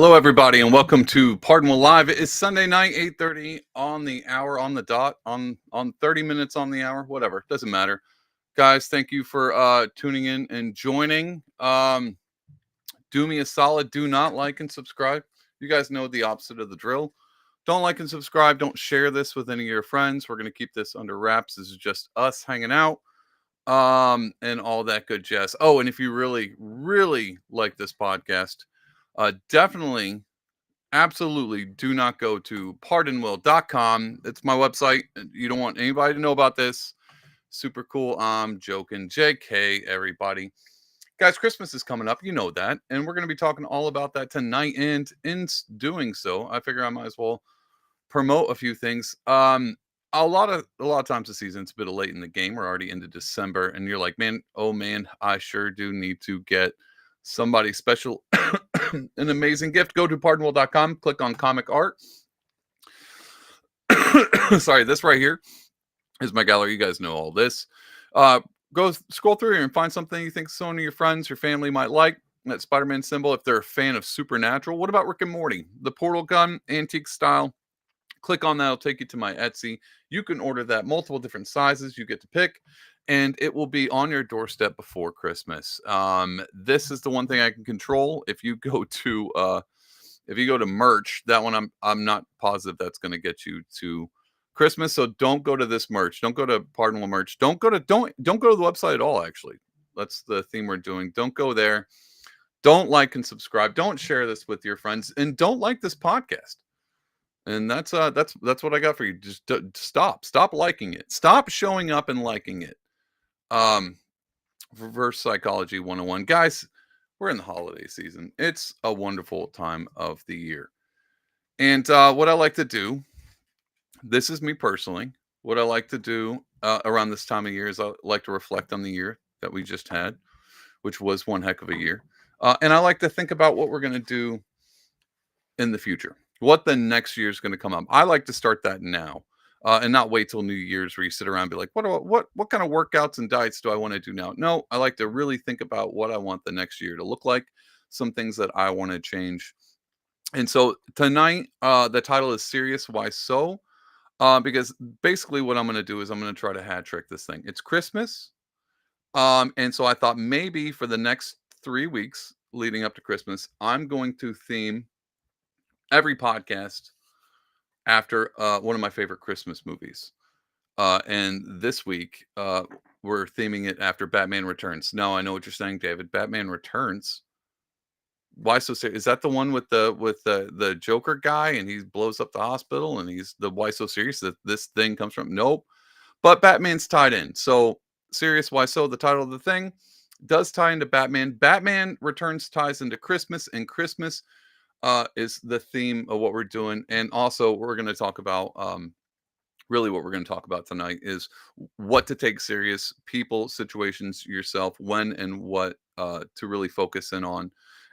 Hello, everybody, and welcome to Pardon Will Live. It is Sunday night, 8:30 on the hour, on the dot, on 30 minutes on the hour, whatever, doesn't matter. Guys, thank you for tuning in and joining. Do me a solid, do not like and subscribe. You guys know the opposite of the drill. Don't like and subscribe. Don't share this with any of your friends. We're going to keep this under wraps. This is just us hanging out and all that good jazz. Oh, and if you really, really like this podcast, definitely, absolutely do not go to pardonwill.com. It's my website. You don't want anybody to know about this. Super cool. I'm joking. JK, everybody. Guys, Christmas is coming up. You know that. And we're going to be talking all about that tonight. And in doing so, I figure I might as well promote a few things. A lot of times this season, it's a bit late in the game. We're already into December. And you're like, man, oh man, I sure do need to get somebody special an amazing gift. Go to pardonwill.com, click on comic art. Sorry, this right here is my gallery. You guys know all this. Go scroll through here and find something you think some of your friends, your family might like. That Spider-Man symbol, if they're a fan of Supernatural. What about Rick and Morty? The portal gun, antique style. Click on that. It'll take you to my Etsy. You can order that multiple different sizes. You get to pick. And it will be on your doorstep before Christmas. This is the one thing I can control. If you go to merch, that one I'm not positive that's going to get you to Christmas. So don't go to this merch. Don't go to Pardon Will merch. Don't go to the website at all. Actually, that's the theme we're doing. Don't go there. Don't like and subscribe. Don't share this with your friends, and don't like this podcast. And that's what I got for you. Just stop liking it. Stop showing up and liking it. Reverse psychology 101. Guys, we're in the holiday season. It's a wonderful time of the year. And what I like to do, this is me personally, what I like to do around this time of year is I like to reflect on the year that we just had, which was one heck of a year. And I like to think about what we're going to do in the future, what the next year is going to come up. I like to start that now. And not wait till New Year's where you sit around and be like, what kind of workouts and diets do I want to do now? No, I like to really think about what I want the next year to look like, some things that I want to change. And so tonight, the title is Serious Why So? Because basically what I'm going to do is I'm going to try to hat trick this thing. It's Christmas. And so I thought maybe for the next 3 weeks leading up to Christmas, I'm going to theme every podcast after one of my favorite Christmas movies. And this week, we're theming it after Batman Returns. Now, I know what you're saying, David. Batman Returns? Why so serious? Is that the one with the Joker guy and he blows up the hospital and he's the why so serious that this thing comes from? Nope. But Batman's tied in. So, Serious Why So? The title of the thing does tie into Batman. Batman Returns ties into Christmas, and Christmas is the theme of what we're doing. And also we're going to talk about really what we're going to talk about tonight is what to take serious, people, situations, yourself, when and what to really focus in on,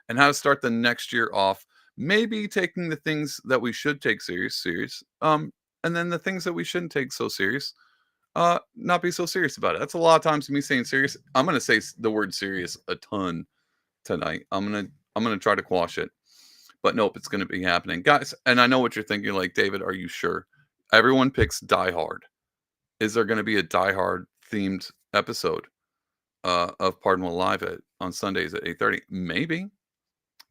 and how to start the next year off, maybe taking the things that we should take serious, and then the things that we shouldn't take so serious, not be so serious about it. That's a lot of times me saying serious. I'm going to say the word serious a ton tonight. I'm going to try to quash it. But nope, it's going to be happening. Guys, and I know what you're thinking. You're like, David, are you sure? Everyone picks Die Hard. Is there going to be a Die Hard themed episode of Pardon Will Live on Sundays at 8:30? Maybe.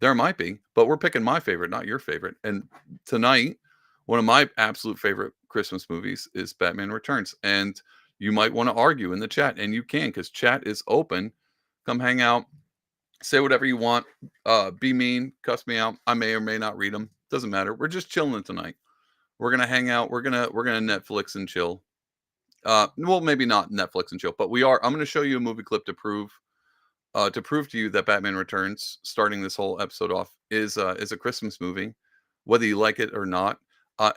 There might be. But we're picking my favorite, not your favorite. And tonight, one of my absolute favorite Christmas movies is Batman Returns. And you might want to argue in the chat. And you can, because chat is open. Come hang out. Say whatever you want. Be mean. Cuss me out. I may or may not read them. Doesn't matter. We're just chilling tonight. We're gonna hang out. We're gonna Netflix and chill. Well, maybe not Netflix and chill, but we are. I'm gonna show you a movie clip to prove to you that Batman Returns, starting this whole episode off, is a Christmas movie, whether you like it or not.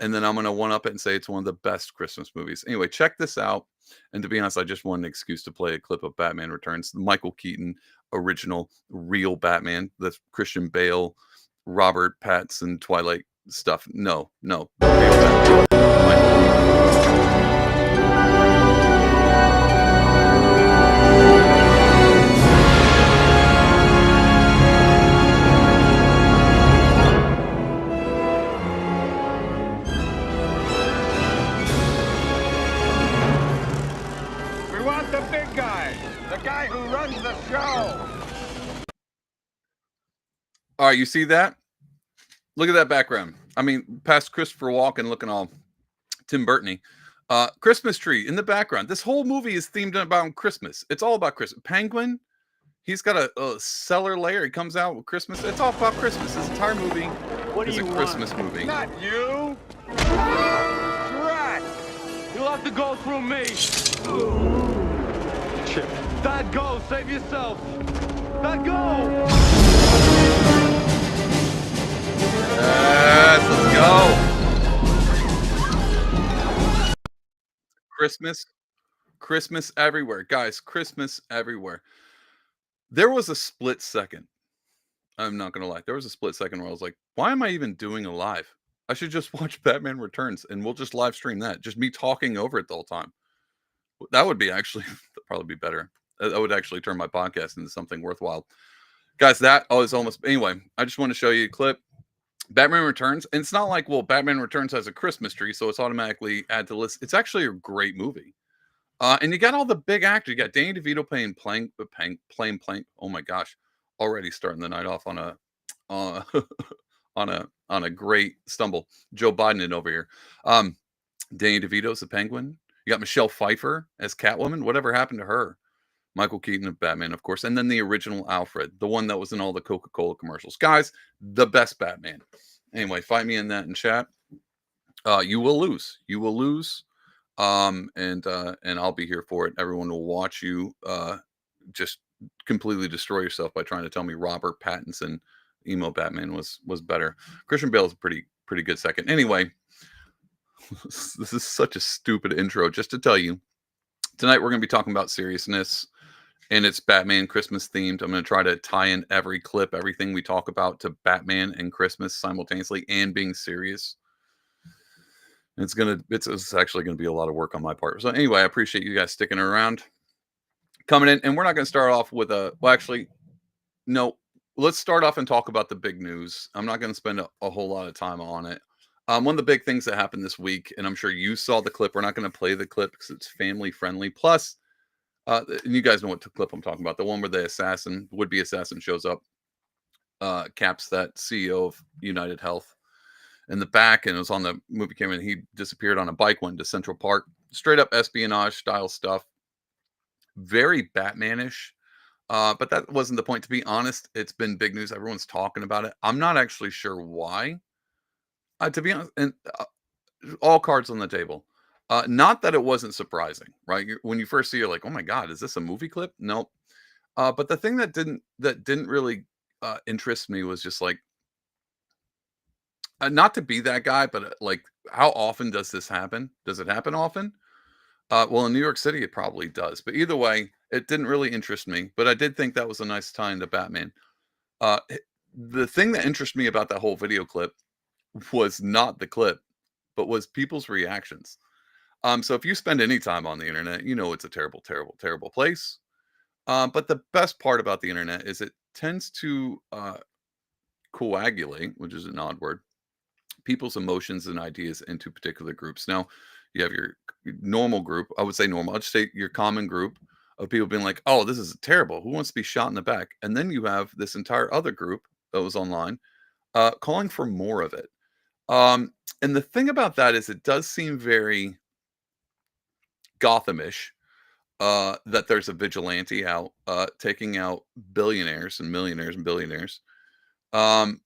And then I'm gonna one up it and say it's one of the best Christmas movies. Anyway, check this out. And to be honest, I just want an excuse to play a clip of Batman Returns, the Michael Keaton original, real Batman, the Christian Bale, Robert Pattinson, Twilight stuff. No, real Batman. guy. The guy who runs the show. All right, you see that? Look at that background. I mean, past Christopher Walken looking all Tim Burton-y. Christmas tree in the background. This whole movie is themed about Christmas. It's all about Christmas. Penguin, he's got a cellar layer. He comes out with Christmas. It's all about Christmas. This entire movie is a Christmas movie. Not you. Shrek. You'll have to go through me. Chip. Dad, go. Save yourself. Dad, go. Yes, let's go. Christmas everywhere. Guys, Christmas everywhere. There was a split second. I'm not gonna lie. There was a split second where I was like, why am I even doing a live? I should just watch Batman Returns and we'll just live stream that. Just me talking over it the whole time. That would be actually that'd probably be better. That would actually turn my podcast into something worthwhile. Guys, that is almost anyway. I just want to show you a clip. Batman Returns, and it's not like, well, Batman Returns has a Christmas tree, so it's automatically add to the list. It's actually a great movie. And you got all the big actors. You got Danny DeVito playing. Oh my gosh, already starting the night off on a on a great stumble. Joe Biden over here. Danny DeVito's the Penguin. You got Michelle Pfeiffer as Catwoman. Whatever happened to her? Michael Keaton of Batman, of course, and then the original Alfred, the one that was in all the Coca-Cola commercials. Guys, the best Batman. Anyway, fight me in that in chat. You will lose. You will lose. And I'll be here for it. Everyone will watch you just completely destroy yourself by trying to tell me Robert Pattinson emo Batman was better. Christian Bale is a pretty good second. Anyway, this is such a stupid intro. Just to tell you, tonight we're going to be talking about seriousness, and it's Batman Christmas themed. I'm going to try to tie in every clip, everything we talk about to Batman and Christmas simultaneously and being serious. It's actually going to be a lot of work on my part. So anyway, I appreciate you guys sticking around, coming in, and we're not going to start off with no, let's start off and talk about the big news. I'm not going to spend a whole lot of time on it. One of the big things that happened this week, and I'm sure you saw the clip. We're not going to play the clip because it's family friendly. Plus, and you guys know what clip I'm talking about. The one where the would-be assassin shows up, caps that CEO of United Health in the back, and it was on the movie camera, and he disappeared on a bike, went to Central Park. Straight up espionage style stuff. Very Batmanish. But that wasn't the point. To be honest, it's been big news. Everyone's talking about it. I'm not actually sure why. To be honest, and all cards on the table. Not that it wasn't surprising, right? When you first see it, you're like, oh my God, is this a movie clip? Nope. But the thing that didn't really interest me was just like, not to be that guy, but like, how often does this happen? Does it happen often? Well, in New York City, it probably does. But either way, it didn't really interest me. But I did think that was a nice tie into Batman. The thing that interested me about that whole video clip was not the clip, but was people's reactions. So if you spend any time on the internet, you know it's a terrible, terrible, terrible place. But the best part about the internet is it tends to coagulate, which is an odd word, people's emotions and ideas into particular groups. Now, you have your normal group. I would say normal. I'd say your common group of people being like, "Oh, this is terrible. Who wants to be shot in the back?" And then you have this entire other group that was online calling for more of it. And the thing about that is, it does seem very Gothamish. That there's a vigilante out taking out billionaires and millionaires and billionaires. Um,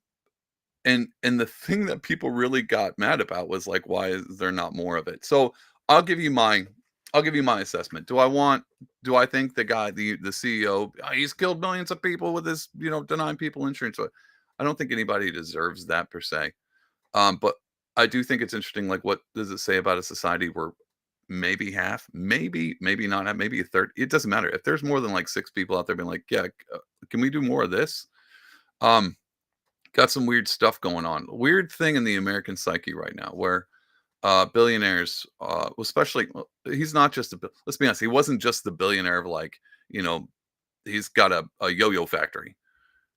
and the thing that people really got mad about was like, why is there not more of it? So I'll give you my assessment. Do I think the CEO, he's killed millions of people with this, denying people insurance? So I don't think anybody deserves that per se. But I do think it's interesting. Like, what does it say about a society where maybe half, maybe not half, maybe a third? It doesn't matter if there's more than like 6 people out there being like, yeah, can we do more of this? Got some weird stuff going on. Weird thing in the American psyche right now, where billionaires, especially, he's not just let's be honest, he wasn't just the billionaire of like, he's got a yo-yo factory,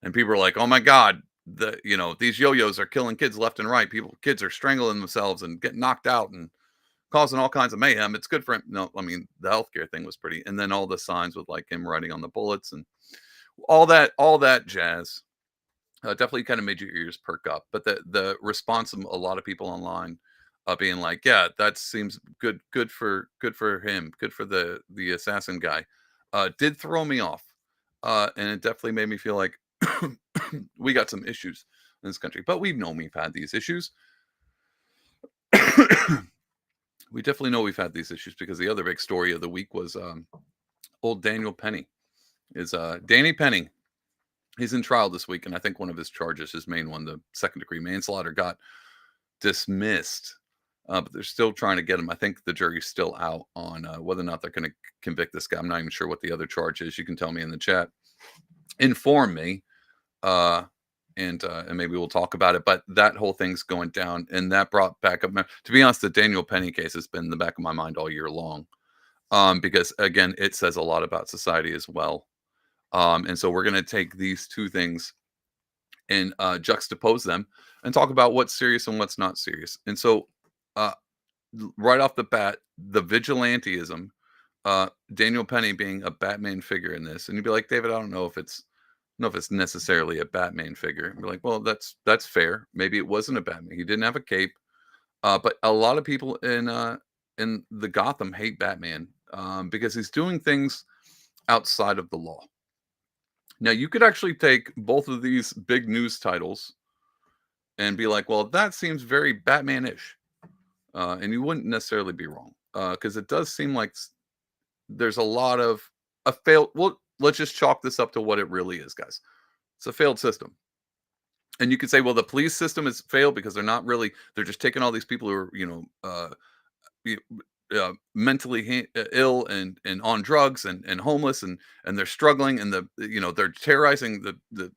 and people are like, oh my God, these yo-yos are killing kids left and right. Kids are strangling themselves and getting knocked out and causing all kinds of mayhem. It's good for him. No, I mean the healthcare thing was pretty, and then all the signs with like him writing on the bullets and all that jazz. Definitely kind of made your ears perk up. But the response from a lot of people online, being like, "Yeah, that seems good. Good for him. Good for the assassin guy." Did throw me off, and it definitely made me feel like we got some issues in this country. But we've known we've had these issues. We definitely know we've had these issues because the other big story of the week was old Daniel Penny. Is Danny Penny? He's in trial this week, and I think one of his charges, his main one, the second-degree manslaughter, got dismissed. But they're still trying to get him. I think the jury's still out on whether or not they're going to convict this guy. I'm not even sure what the other charge is. You can tell me in the chat. Inform me, and maybe we'll talk about it. But that whole thing's going down, and that brought back up. To be honest, the Daniel Penny case has been in the back of my mind all year long, because again, it says a lot about society as well. And so we're going to take these two things and juxtapose them and talk about what's serious and what's not serious. And so, uh, right off the bat, the vigilanteism, Daniel Penny being a Batman figure in this, and you'd be like, David, I don't know if it's necessarily a Batman figure. And be like, well, that's fair. Maybe it wasn't a Batman. He didn't have a cape, but a lot of people in the Gotham hate Batman because he's doing things outside of the law. Now, you could actually take both of these big news titles and be like, well, that seems very Batman-ish. And you wouldn't necessarily be wrong. Because it does seem like there's a lot of a failed. Well, let's just chalk this up to what it really is, guys. It's a failed system. And you could say, well, the police system is failed because they're just taking all these people who are, mentally ill and on drugs and homeless and they're struggling and they're terrorizing the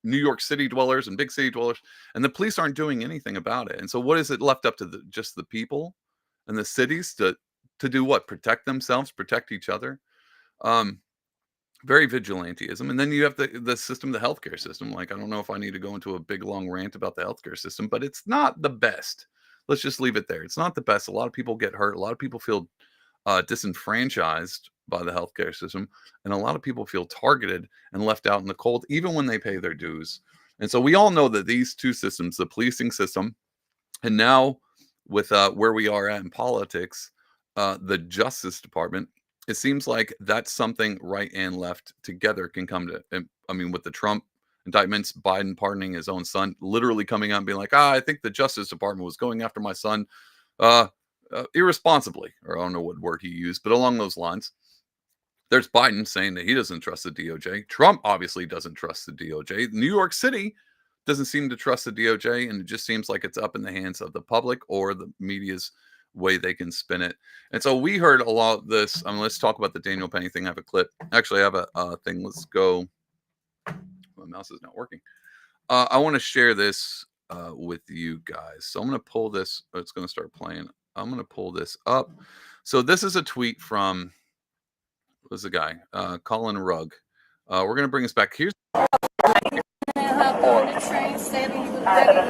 New York City dwellers and big city dwellers, and the police aren't doing anything about it. And so what is it left up to just the people and the cities to do what? Protect themselves, protect each other. um Very vigilanteism. And then you have the system, the healthcare system. Like, I don't know if I need to go into a big long rant about the healthcare system, but it's not the best. Let's just leave it there. It's not the best. A lot of people get hurt. A lot of people feel disenfranchised by the healthcare system, and a lot of people feel targeted and left out in the cold, even when they pay their dues. And so we all know that these two systems, the policing system, and now with where we are at in politics, the Justice Department, it seems like that's something right and left together can come to. And I mean, with the Trump indictments, Biden pardoning his own son, literally coming out and being like, I think the Justice Department was going after my son uh, irresponsibly, or I don't know what word he used, but along those lines. There's Biden saying that he doesn't trust the DOJ. Trump obviously doesn't trust the DOJ. New York City doesn't seem to trust the DOJ, and it just seems like it's up in the hands of the public or the media's way they can spin it. And so we heard a lot of this. Let's talk about the Daniel Penny thing. I have a clip. Actually, I have a thing. Let's go. My mouse is not working. I want to share this with you guys. So I'm going to pull this. It's going to start playing. I'm going to pull this up. So this is a tweet from, what's the guy? Colin Rugg. We're going to bring us back. Here's On the train, said he was ready to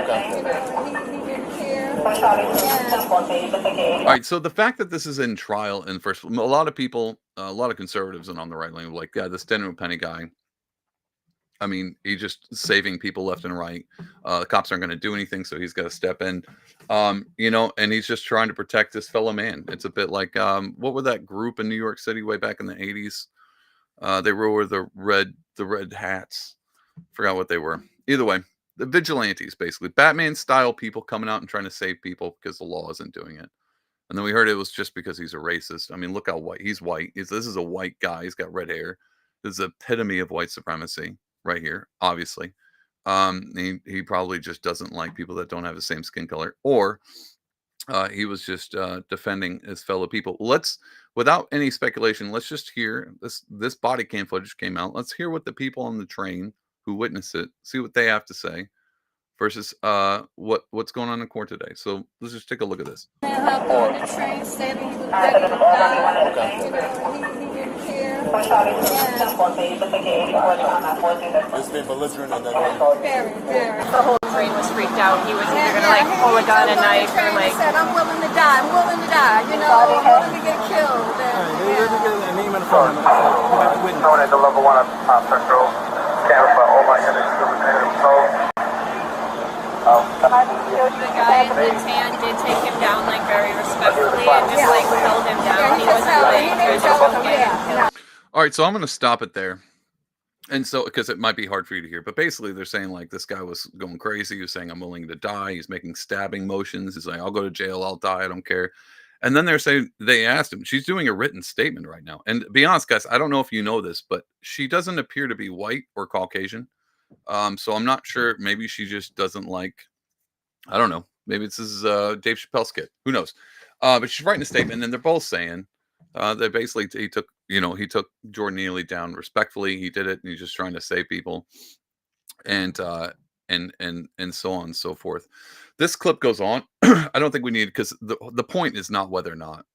die. He didn't care. all right. So the fact that this is in trial, and first, a lot of people, a lot of conservatives and on the right wing, like, yeah, this Daniel Penny guy. I mean, he's just saving people left and right. The cops aren't going to do anything, so he's got to step in. And he's just trying to protect his fellow man. It's a bit like what were that group in New York City way back in the 80s? They wore the red hats. Forgot what they were. Either way, the vigilantes, basically Batman style people coming out and trying to save people because the law isn't doing it. And then we heard it was just because he's a racist. I mean, look how white he's white. This is a white guy. He's got red hair. This is the epitome of white supremacy right here, obviously. He probably just doesn't like people that don't have the same skin color, or he was just defending his fellow people. Without any speculation, let's just hear this body cam footage came out. Let's hear what the people on the train who witnessed it, see what they have to say versus what's going on in court today. So let's just take a look at this. Man hopped on the train, said he was ready to die. You know, he didn't care. It's been belligerent and then Very, very. The whole train was freaked out. He was either gonna like pull a gun, a knife, or like. He said, I'm willing to die. I'm willing to die. You know, I'm willing to get killed. Known as the level 1 Central. Camera for all my units. The guy in the tan did take him down like very respectfully and just like held him down. He wasn't like getting killed. All right, so I'm going to stop it there. And so, because it might be hard for you to hear, but basically they're saying like this guy was going crazy. He was saying, I'm willing to die. He's making stabbing motions. He's like, I'll go to jail. I'll die. I don't care. And then they're saying, they asked him, she's doing a written statement right now. And to be honest, guys, I don't know if you know this, but she doesn't appear to be white or Caucasian. So I'm not sure. Maybe she just doesn't like, I don't know. Maybe this is Dave Chappelle's kid. Who knows? But she's writing a statement, and they're both saying that basically he took Jordan Neely down respectfully. He did it, and he's just trying to save people, and so on and so forth. This clip goes on. I don't think we need, because the point is not whether or not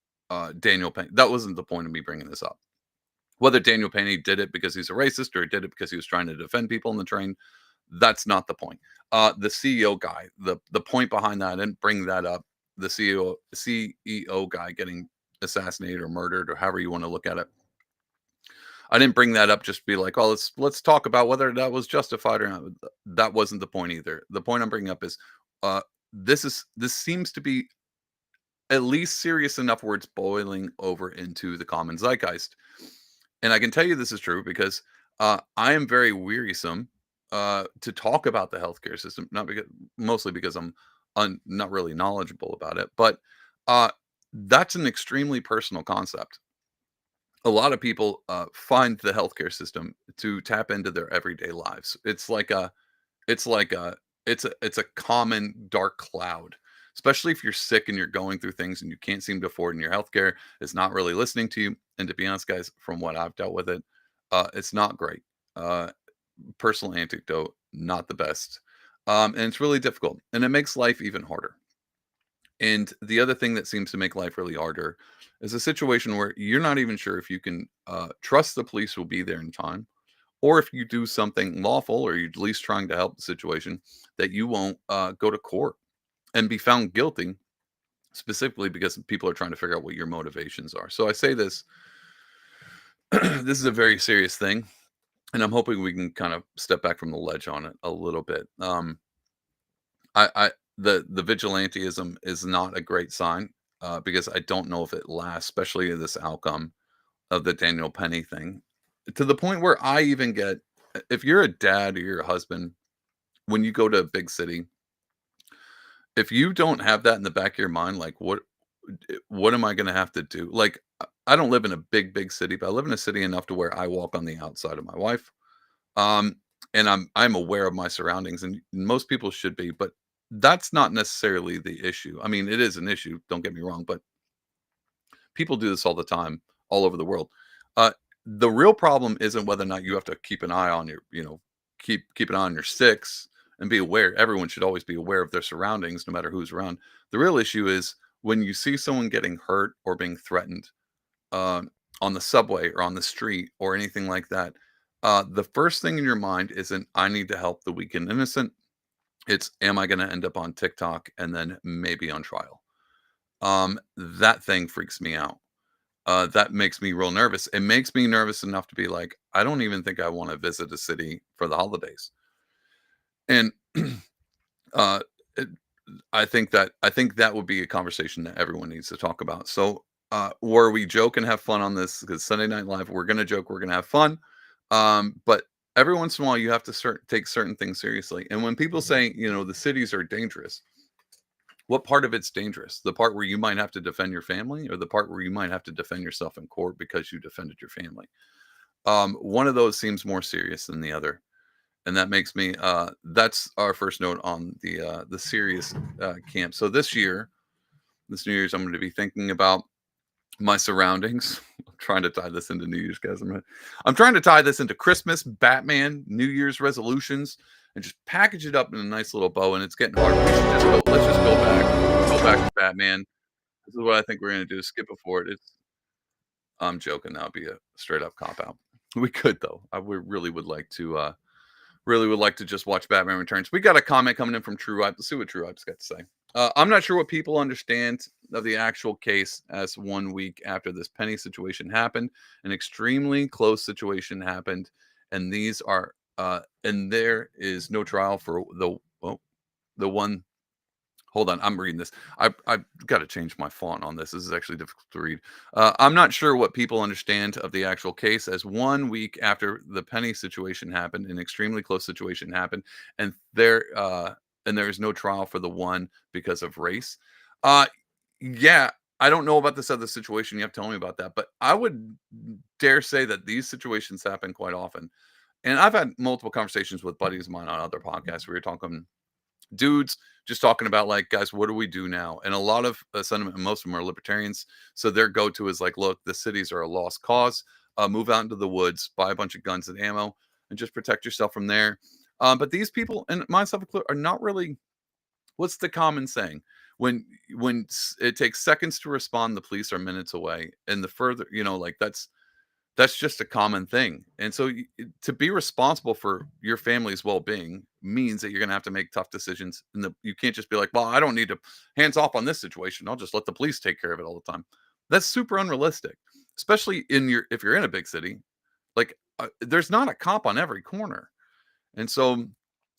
Daniel Penny. That wasn't the point of me bringing this up. Whether Daniel Penny did it because he's a racist or did it because he was trying to defend people in the train, that's not the point. The CEO guy, the point behind that, I didn't bring that up. The CEO guy getting assassinated or murdered, or however you want to look at it. I didn't bring that up just to be like, oh, let's talk about whether that was justified or not. That wasn't the point either. The point I'm bringing up is this seems to be at least serious enough where it's boiling over into the common zeitgeist. And I can tell you this is true because I am very wearisome to talk about the healthcare system, mostly because I'm not really knowledgeable about it, but that's an extremely personal concept. A lot of people find the healthcare system to tap into their everyday lives. It's a common dark cloud, especially if you're sick and you're going through things and you can't seem to afford, and your healthcare is not really listening to you. And to be honest, guys, from what I've dealt with it, it's not great. Personal anecdote, not the best. And it's really difficult, and it makes life even harder. And the other thing that seems to make life really harder is a situation where you're not even sure if you can trust the police will be there in time, or if you do something lawful, or you're at least trying to help the situation, that you won't go to court and be found guilty, specifically because people are trying to figure out what your motivations are. So I say this, this is a very serious thing, and I'm hoping we can kind of step back from the ledge on it a little bit. The vigilanteism is not a great sign because I don't know if it lasts, especially this outcome of the Daniel Penny thing, to the point where I even get, if you're a dad or you're a husband, when you go to a big city, if you don't have that in the back of your mind, like what am I going to have to do? Like, I don't live in a big city, but I live in a city enough to where I walk on the outside of my wife. And I'm aware of my surroundings, and most people should be, but that's not necessarily the issue. I mean, it is an issue, don't get me wrong, but people do this all the time, all over the world. The real problem isn't whether or not you have to keep an eye on your, keep an eye on your six and be aware. Everyone should always be aware of their surroundings, no matter who's around. The real issue is when you see someone getting hurt or being threatened on the subway or on the street or anything like that. The first thing in your mind isn't, I need to help the weak and innocent. It's, am I going to end up on TikTok and then maybe on trial? That thing freaks me out. That makes me real nervous. It makes me nervous enough to be like, I don't even think I want to visit a city for the holidays. And I think that would be a conversation that everyone needs to talk about. So where we joke and have fun on this, because Sunday Night Live, we're going to joke, we're going to have fun. But every once in a while, you have to take certain things seriously. And when people say, the cities are dangerous, what part of it's dangerous? The part where you might have to defend your family, or the part where you might have to defend yourself in court because you defended your family? One of those seems more serious than the other. And that makes me, that's our first note on the serious camp. So this New Year's, I'm going to be thinking about my surroundings. I'm trying to tie this into New Year's, guys. I'm trying to tie this into Christmas, Batman, New Year's resolutions, and just package it up in a nice little bow, and it's getting hard. We should just go. Let's just go back to Batman. This is what I think we're gonna do. Skip it forward. I'm joking. That would be a straight up cop out. We could though. Really would like to. Really would like to just watch Batman Returns. We got a comment coming in from True Hype. Let's see what True Hype's got to say. I'm not sure what people understand of the actual case, as 1 week after this Penny situation happened, an extremely close situation happened, and there is no trial for the one. Hold on, I'm reading this. I've got to change my font on this. This is actually difficult to read. I'm not sure what people understand of the actual case, as 1 week after the Penny situation happened, an extremely close situation happened, and there is no trial for the one because of race. Uh, yeah, I don't know about this other situation. You have to tell me about that, but I would dare say that these situations happen quite often. And I've had multiple conversations with buddies of mine on other podcasts. We were talking dudes just talking about, like, guys, what do we do now? And a lot of sentiment, and most of them are libertarians, so their go-to is like, look, the cities are a lost cause. Move out into the woods, buy a bunch of guns and ammo, and just protect yourself from there. But these people, and myself included, are not really. What's the common saying? When it takes seconds to respond, the police are minutes away. And the further, like, that's just a common thing. And so to be responsible for your family's well-being means that you're going to have to make tough decisions. And you can't just be like, well, I don't need to hands off on this situation. I'll just let the police take care of it all the time. That's super unrealistic, especially if you're in a big city. Like, there's not a cop on every corner. And so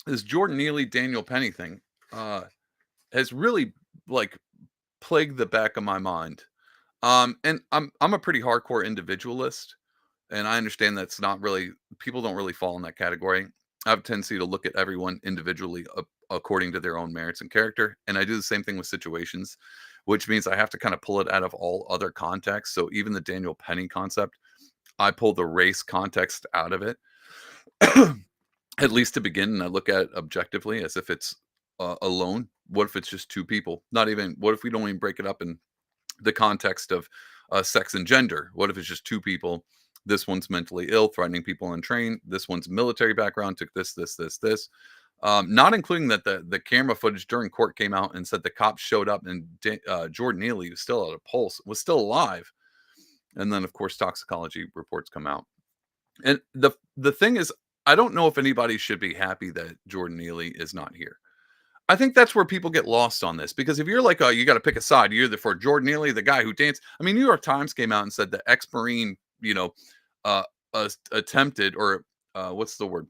this Jordan Neely, Daniel Penny thing has really, like, plagued the back of my mind. And I'm a pretty hardcore individualist, and I understand that's not really, people don't really fall in that category. I have a tendency to look at everyone individually according to their own merits and character. And I do the same thing with situations, which means I have to kind of pull it out of all other contexts. So even the Daniel Penny concept, I pull the race context out of it, at least to begin. And I look at it objectively as if it's alone. What if it's just two people? Not even, what if we don't even break it up in the context of sex and gender? What if it's just two people? This one's mentally ill, threatening people on train. This one's military background, took this. Not including that the camera footage during court came out and said the cops showed up and Jordan Neely was still at a pulse, was still alive. And then, of course, toxicology reports come out. And the thing is, I don't know if anybody should be happy that Jordan Neely is not here. I think that's where people get lost on this, because if you're like, oh, you got to pick a side, you're either for Jordan Neely, the guy who danced. I mean, New York Times came out and said the ex-Marine, uh, attempted, or what's the word,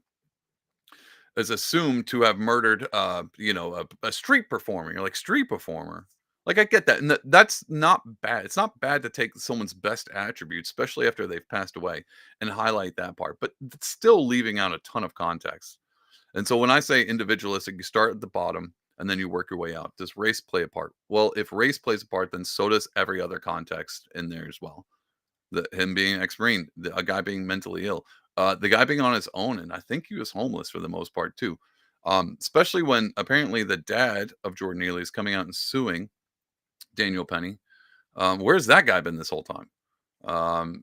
is assumed to have murdered, a street performer. You're like, street performer? Like, I get that. And that's not bad. It's not bad to take someone's best attributes, especially after they've passed away, and highlight that part, but it's still leaving out a ton of context. And so when I say individualistic, you start at the bottom and then you work your way out. Does race play a part? Well, if race plays a part, then so does every other context in there as well. Him being ex-Marine, a guy being mentally ill, the guy being on his own, and I think he was homeless for the most part too. Especially when apparently the dad of Jordan Neely is coming out and suing Daniel Penny. Where's that guy been this whole time?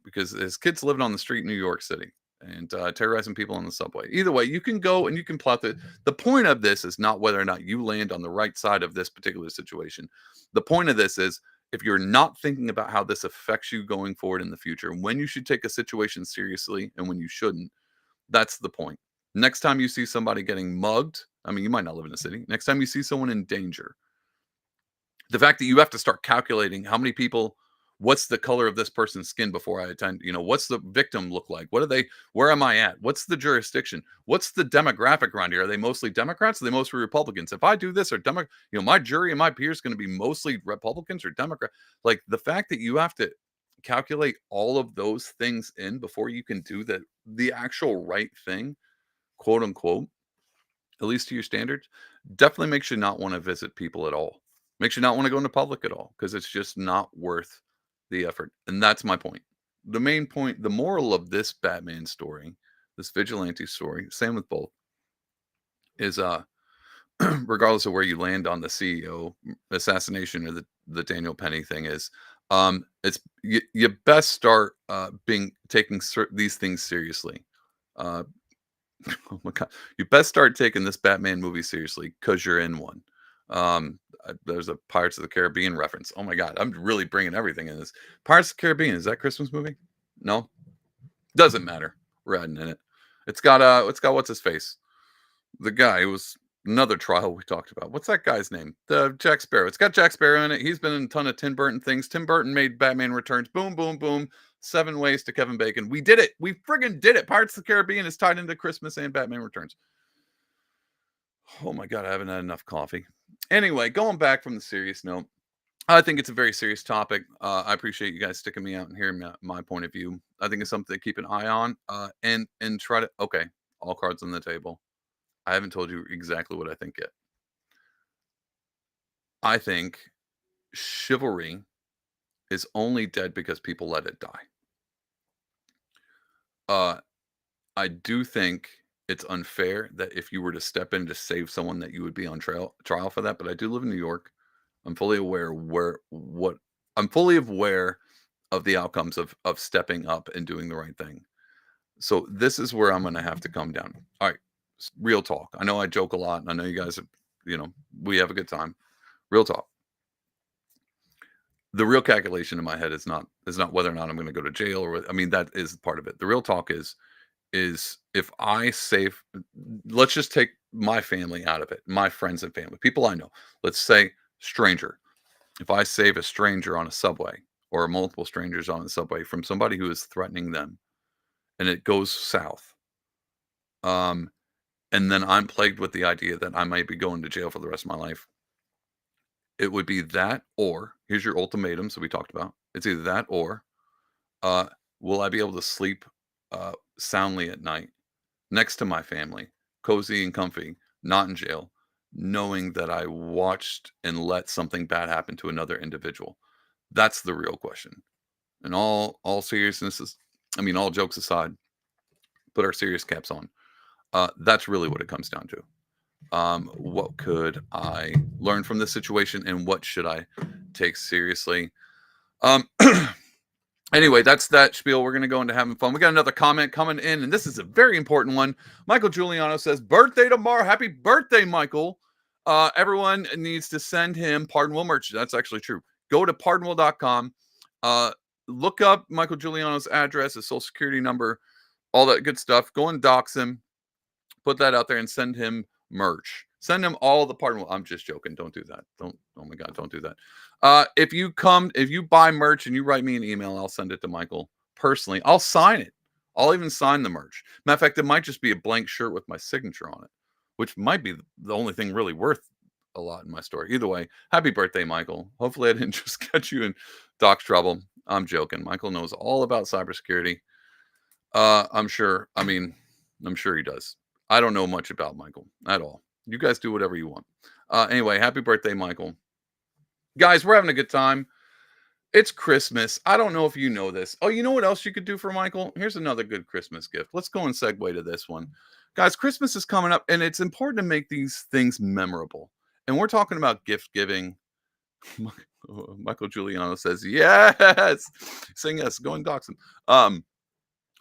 Because his kid's living on the street in New York City and terrorizing people on the subway. Either way, you can go and you can plot the point of this is not whether or not you land on the right side of this particular situation. The point of this is, if you're not thinking about how this affects you going forward in the future, when you should take a situation seriously and when you shouldn't, that's the point. Next time you see somebody getting mugged, I mean, you might not live in a city. Next time you see someone in danger, the fact that you have to start calculating how many people, what's the color of this person's skin before I attend, what's the victim look like? Where am I at? What's the jurisdiction? What's the demographic around here? Are they mostly Democrats? Are they mostly Republicans? If I do this, or my jury and my peers going to be mostly Republicans or Democrat? Like, the fact that you have to calculate all of those things in before you can do the actual right thing, quote unquote, at least to your standards, definitely makes you not want to visit people at all. Makes you not want to go into public at all, because it's just not worth the effort. And that's my point. The main point, the moral of this Batman story, this vigilante story, same with both, is regardless of where you land on the CEO assassination or the Daniel Penny thing, is it's you best start taking these things seriously. Oh my god! You best start taking this Batman movie seriously because you're in one. There's a Pirates of the Caribbean reference. Oh my god! I'm really bringing everything in this. Pirates of the Caribbean, is that Christmas movie? No, doesn't matter. We're adding in it. It's got what's his face? The guy who was another trial we talked about. What's that guy's name? The Jack Sparrow. It's got Jack Sparrow in it. He's been in a ton of Tim Burton things. Tim Burton made Batman Returns. Boom, boom, boom. 7 ways to Kevin Bacon. We did it. We friggin' did it. Pirates of the Caribbean is tied into Christmas and Batman Returns. Oh my god, I haven't had enough coffee. Anyway, going back from the serious note, I think it's a very serious topic. I appreciate you guys sticking me out and hearing my point of view. I think it's something to keep an eye on and try to. Okay, all cards on the table. I haven't told you exactly what I think yet. I think chivalry is only dead because people let it die. I do think it's unfair that if you were to step in to save someone that you would be on trial for that. But I do live in New York. I'm fully aware I'm fully aware of the outcomes of stepping up and doing the right thing. So this is where I'm going to have to come down. All right, real talk. I know I joke a lot, and I know you guys are, we have a good time. Real talk. The real calculation in my head is not whether or not I'm going to go to jail or, I mean, that is part of it. The real talk is if I save, let's just take my family out of it, my friends and family, people I know. Let's say stranger. If I save a stranger on a subway or multiple strangers on the subway from somebody who is threatening them, and it goes south, and then I'm plagued with the idea that I might be going to jail for the rest of my life, it would be that, or here's your ultimatum. So we talked about it's either that or will I be able to sleep soundly at night next to my family, cozy and comfy, not in jail, knowing that I watched and let something bad happen to another individual. That's the real question. And all seriousness is, I mean, all jokes aside, put our serious caps on. That's really what it comes down to. What could I learn from this situation, and what should I take seriously? Anyway, that's that spiel. We're going to go into having fun. We got another comment coming in, and this is a very important one. Michael Giuliano says, birthday tomorrow. Happy birthday, Michael. Everyone needs to send him Pardonwell merch. That's actually true. Go to pardonwell.com. Look up Michael Giuliano's address, his social security number, all that good stuff. Go and dox him. Put that out there and send him merch. Send him all the Pardonwell. I'm just joking. Don't do that. Oh my God, don't do that. If you buy merch and you write me an email, I'll send it to Michael personally. I'll sign it. I'll even sign the merch. Matter of fact, it might just be a blank shirt with my signature on it, which might be the only thing really worth a lot in my store. Either way, happy birthday, Michael. Hopefully I didn't just get you in Doc's trouble. I'm joking. Michael knows all about cybersecurity. I'm sure he does. I don't know much about Michael at all. You guys do whatever you want. Anyway, happy birthday, Michael. Guys, we're having a good time. It's Christmas. I don't know if you know this. Oh, you know what else you could do for Michael? Here's another good Christmas gift. Let's go and segue to this one. Guys, Christmas is coming up, and it's important to make these things memorable. And we're talking about gift giving. Michael Giuliano says, yes. Saying yes. Go and dox him.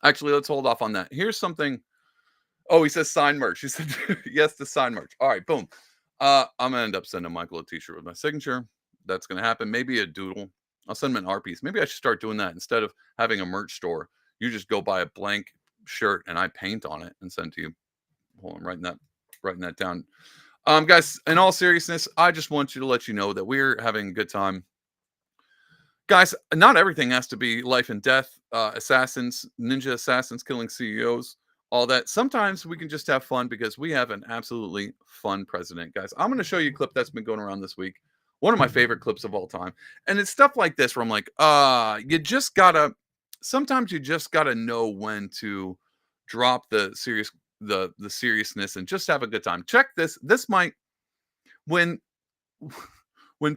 Actually, let's hold off on that. Here's something. Oh, he says sign merch. He said yes to sign merch. All right, boom. I'm going to end up sending Michael a t-shirt with my signature. That's going to happen. Maybe a doodle. I'll send him an art piece. Maybe I should start doing that. Instead of having a merch store, you just go buy a blank shirt and I paint on it and send to you. Hold on, writing that down. Guys, in all seriousness, I just want you to let you know that we're having a good time. Guys, not everything has to be life and death, ninja assassins killing CEOs, all that. Sometimes we can just have fun because we have an absolutely fun president. Guys, I'm going to show you a clip that's been going around this week. One of my favorite clips of all time. And it's stuff like this where I'm like, sometimes you just gotta know when to drop the seriousness and just have a good time. Check this. This might, when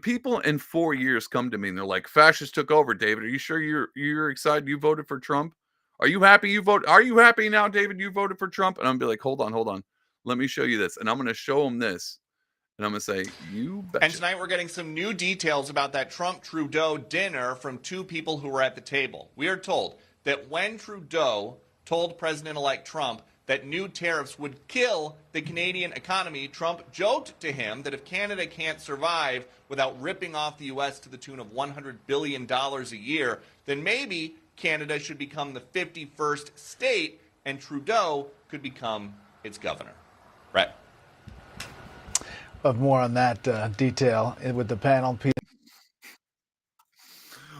people in 4 years come to me and they're like, fascists took over, David. Are you sure you're excited you voted for Trump? Are you happy Are you happy now, David, you voted for Trump? And I'm gonna be like, hold on. Let me show you this. And I'm going to show them this. And I'm going to say, you betcha. And tonight we're getting some new details about that Trump-Trudeau dinner from two people who were at the table. We are told that when Trudeau told President-elect Trump that new tariffs would kill the Canadian economy. Trump joked to him that if Canada can't survive without ripping off the U.S. to the tune of $100 billion a year, then maybe Canada should become the 51st state and Trudeau could become its governor. Brett. Of more on that detail with the panel.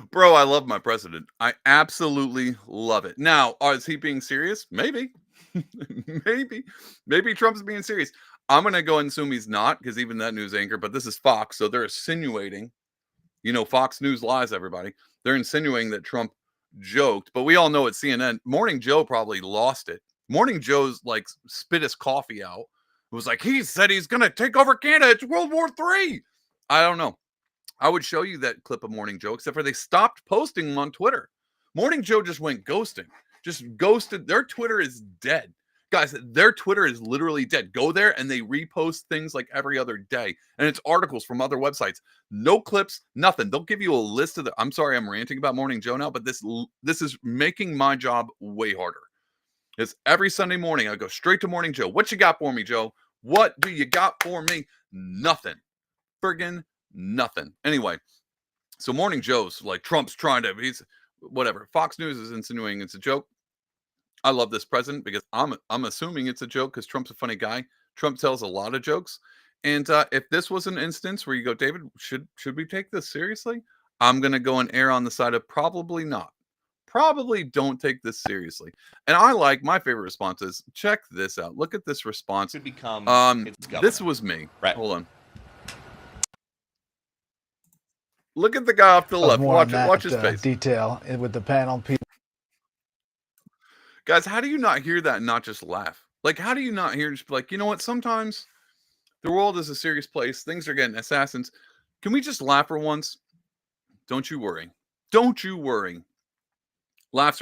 Bro, I love my president. I absolutely love it. Now, is he being serious? Maybe. Maybe Trump's being serious. I'm going to go and assume he's not, because even that news anchor, but this is Fox, so they're insinuating, Fox News lies, everybody. They're insinuating that Trump joked, but we all know it's CNN. Morning Joe probably lost it. Morning Joe's like spit his coffee out. It was like, he said he's going to take over Canada. It's World War III. I don't know. I would show you that clip of Morning Joe, except for they stopped posting them on Twitter. Morning Joe just went ghosting. Just ghosted. Their Twitter is dead. Guys, their Twitter is literally dead. Go there and they repost things like every other day. And it's articles from other websites. No clips, nothing. They'll give you a list of I'm sorry I'm ranting about Morning Joe now, but this is making my job way harder. It's every Sunday morning. I go straight to Morning Joe. What you got for me, Joe? What do you got for me? Nothing. Friggin' nothing. Anyway, so Morning Joe's like, Trump's he's whatever. Fox News is insinuating it's a joke. I love this president because I'm assuming it's a joke because Trump's a funny guy. Trump tells a lot of jokes. And if this was an instance where you go, David, should we take this seriously? I'm going to go and err on the side of probably not. Probably don't take this seriously. And my favorite response is, check this out. Look at this response. Could become its governor. This was me. Right. Hold on. Look at the guy off to the left. Watch his face. Detail with the panel. Guys, how do you not hear that and not just laugh? Like, how do you not hear just like, you know what? Sometimes the world is a serious place. Things are getting assassins. Can we just laugh for once? Don't you worry. Don't you worry. Laughs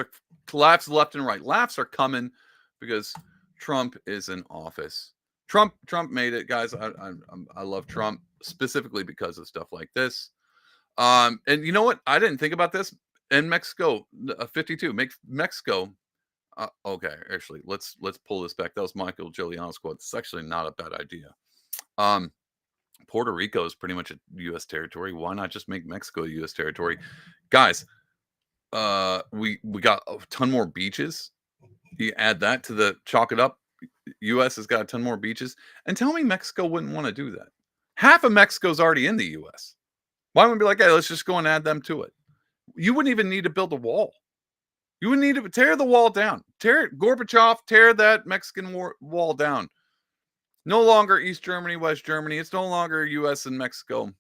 left and right. Laughs are coming because Trump is in office. Trump made it, guys. I love Trump specifically because of stuff like this. And you know what? I didn't think about this. In Mexico, 52. Make Mexico. Okay, actually, let's pull this back. That was Michael Giuliano's quote. It's actually not a bad idea. Puerto Rico is pretty much a U.S. territory. Why not just make Mexico a U.S. territory, guys? We got a ton more beaches. You add that to the chalk it up. U.S. has got a ton more beaches, and tell me Mexico wouldn't want to do that. Half of Mexico's already in the U.S. Why wouldn't we be like, hey, let's just go and add them to it? You wouldn't even need to build a wall. You would need to tear the wall down. Gorbachev, tear that Mexican wall down. No longer East Germany, West Germany. It's no longer U.S. and Mexico.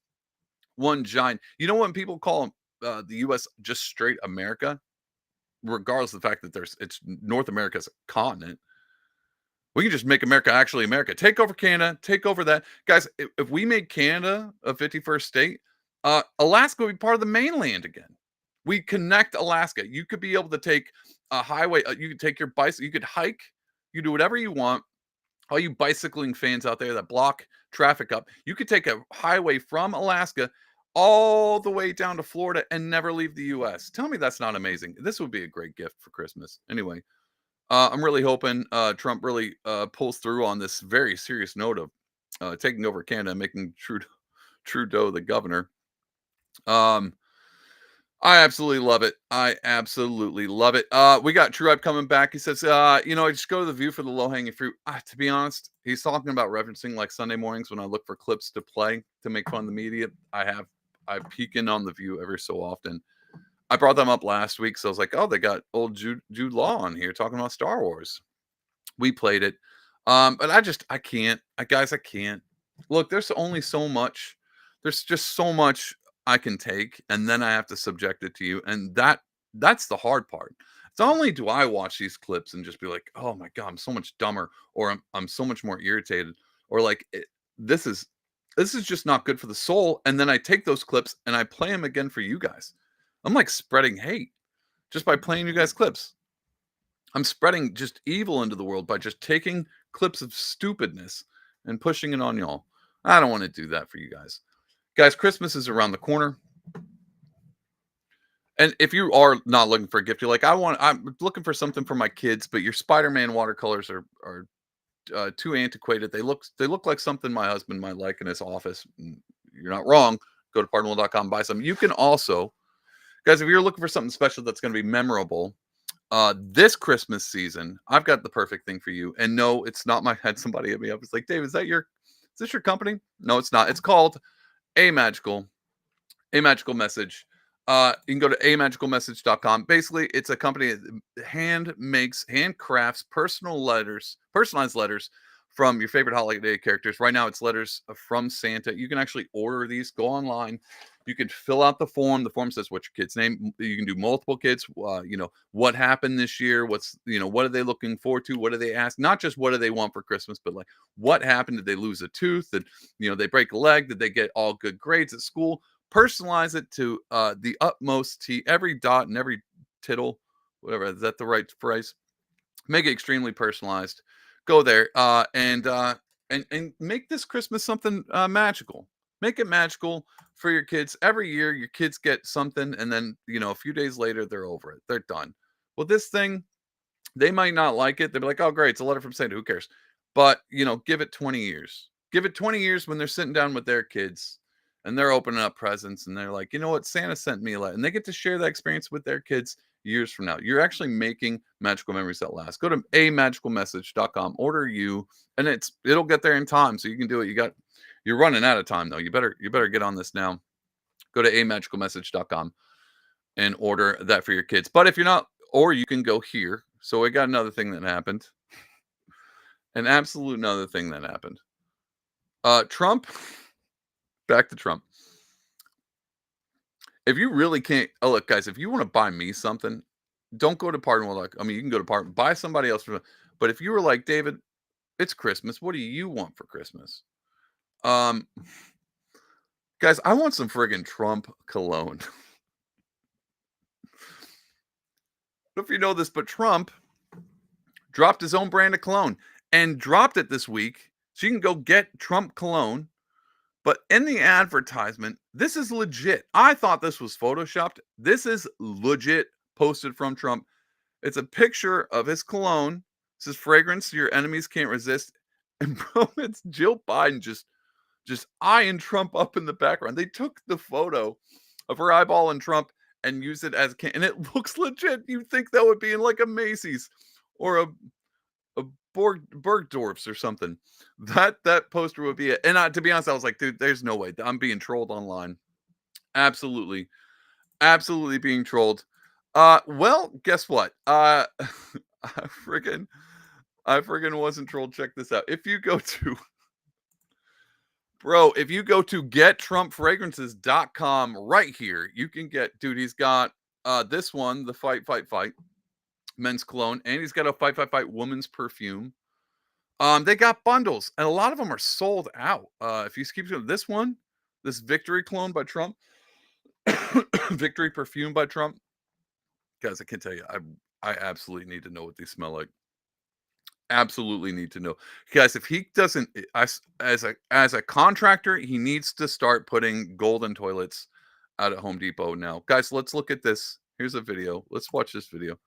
One giant. You know when people call the U.S. just straight America, regardless of the fact that it's North America's a continent. We can just make America actually America. Take over Canada. Take over that. Guys, if we made Canada a 51st state, Alaska would be part of the mainland again. We connect Alaska. You could be able to take a highway. You could take your bicycle. You could hike. You could do whatever you want. All you bicycling fans out there that block traffic up, you could take a highway from Alaska all the way down to Florida and never leave the U.S. Tell me that's not amazing. This would be a great gift for Christmas. Anyway, I'm really hoping Trump really pulls through on this very serious note of taking over Canada and making Trudeau the governor. I absolutely love it. I absolutely love it. We got True Hype coming back. He says, I just go to the View for the low-hanging fruit. To be honest, he's talking about referencing like Sunday mornings when I look for clips to play to make fun of the media. I peek in on the View every so often. I brought them up last week, so I was like, oh, they got old Jude Law on here talking about Star Wars. We played it. But I can't. Guys, I can't. Look, there's only so much. There's just so much I can take, and then I have to subject it to you, and that's the hard part. It's not only do I watch these clips and just be like, oh my god, I'm so much dumber, or I'm so much more irritated, or like this is just not good for the soul, and then I take those clips and I play them again for you guys. I'm like spreading hate just by playing you guys clips. I'm spreading just evil into the world by just taking clips of stupidness and pushing it on y'all. I don't want to do that for you guys. Guys, Christmas is around the corner. And if you are not looking for a gift, you're like, I'm looking for something for my kids, but your Spider-Man watercolors are too antiquated. They look like something my husband might like in his office. You're not wrong. Go to pardonable.com, buy some. You can also, guys, if you're looking for something special that's going to be memorable, this Christmas season, I've got the perfect thing for you. And no, it's not my head. Somebody hit me up. It's like, Dave, is this your company? No, it's not. It's called A Magical Message. You can go to amagicalmessage.com. Basically, it's a company that handcrafts personalized letters from your favorite holiday characters. Right now, it's letters from Santa. You can actually order these. Go online. You can fill out the form. The form says what's your kid's name. You can do multiple kids. What happened this year? What are they looking forward to? What do they ask? Not just what do they want for Christmas, but like what happened? Did they lose a tooth? Did they break a leg? Did they get all good grades at school? Personalize it to the utmost every dot and every tittle, whatever. Is that the right phrase? Make it extremely personalized. Go there and make this Christmas something magical. Make it magical for your kids. Every year, your kids get something, and then a few days later, they're over it. They're done. Well, this thing, they might not like it. They'll be like, "Oh, great, it's a letter from Santa. Who cares?" But give it 20 years. Give it 20 years when they're sitting down with their kids and they're opening up presents and they're like, you know what, Santa sent me a letter, and they get to share that experience with their kids years from now. You're actually making magical memories that last. Go to amagicalmessage.com, order you, and it'll get there in time, so you can do it. You're running out of time though. You better get on this now. Go to amagicalmessage.com and order that for your kids. But if you're not, or you can go here. So I got another thing that happened. An absolute another thing that happened. Trump. Back to Trump. If you really can't, look, guys, if you want to buy me something, don't go to Pardonable. I mean, you can go to buy somebody else. But if you were like, David, it's Christmas. What do you want for Christmas? Guys, I want some friggin' Trump cologne. I don't know if you know this, but Trump dropped his own brand of cologne and dropped it this week. So you can go get Trump cologne. But in the advertisement, this is legit. I thought this was photoshopped. This is legit posted from Trump. It's a picture of his cologne. It says fragrance your enemies can't resist. And bro, it's Jill Biden just eyeing Trump up in the background. They took the photo of her eyeballing Trump and used it as and it looks legit. You'd think that would be in like a Macy's or a Bergdorf's or something. That poster would be it. And to be honest, I was like, dude, there's no way. I'm being trolled online. Absolutely being trolled. Well, guess what? I friggin' wasn't trolled. Check this out. If you go to gettrumpfragrances.com right here, you can get, dude, he's got this one, the Fight men's cologne, and he's got a Fight woman's perfume. They got bundles, and a lot of them are sold out. If you keep going, this Victory cologne by Trump, Victory perfume by Trump, guys, I can tell you, I absolutely need to know what these smell like. Absolutely need to know, guys. If he doesn't, as a contractor, he needs to start putting golden toilets out at Home Depot now, guys. Let's look at this. Here's a video. Let's watch this video.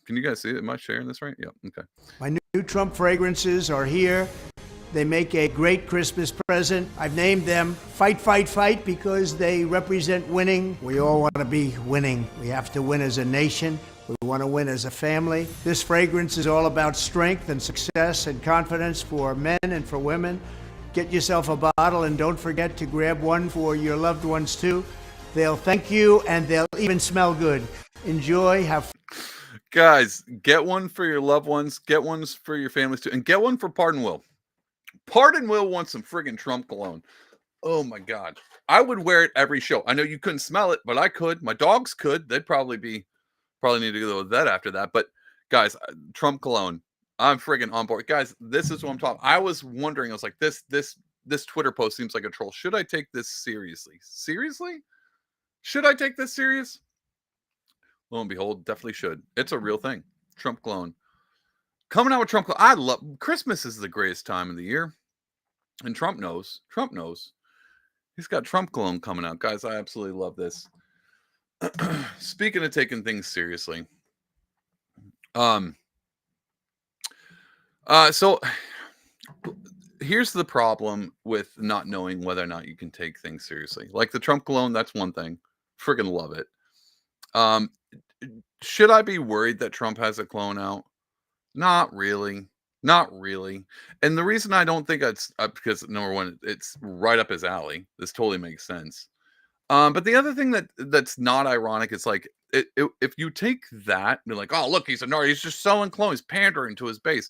Can you guys see it? Am I sharing this right? Yeah. Okay. My new Trump fragrances are here. They make a great Christmas present. I've named them Fight because they represent winning. We all want to be winning. We have to win as a nation. We want to win as a family. This fragrance is all about strength and success and confidence for men and for women. Get yourself a bottle and don't forget to grab one for your loved ones too. They'll thank you and they'll even smell good. Enjoy. Guys, get one for your loved ones, get ones for your families too, and get one for Pardon Will. Pardon Will wants some friggin' Trump cologne. Oh my God. I would wear it every show. I know you couldn't smell it, but I could. My dogs could. They'd probably need to go with that after that. But guys, Trump cologne, I'm friggin' on board. Guys, this is what I'm talking. I was wondering, I was like, this Twitter post seems like a troll. Should I take this seriously? Seriously? Should I take this serious? Lo and behold, definitely should. It's a real thing. Trump cologne. Coming out with Trump cologne. I love Christmas is the greatest time of the year. And Trump knows. He's got Trump cologne coming out. Guys, I absolutely love this. Speaking of taking things seriously, so here's the problem with not knowing whether or not you can take things seriously. Like the Trump cologne, that's one thing. Friggin' love it. Um, should I be worried that Trump has a clone out? Not really. Not really. And the reason I don't think it's because number one, it's right up his alley. This totally makes sense. But the other thing that's not ironic is like if you take that and be like, oh look, he's a nar, he's just selling clones, pandering to his base.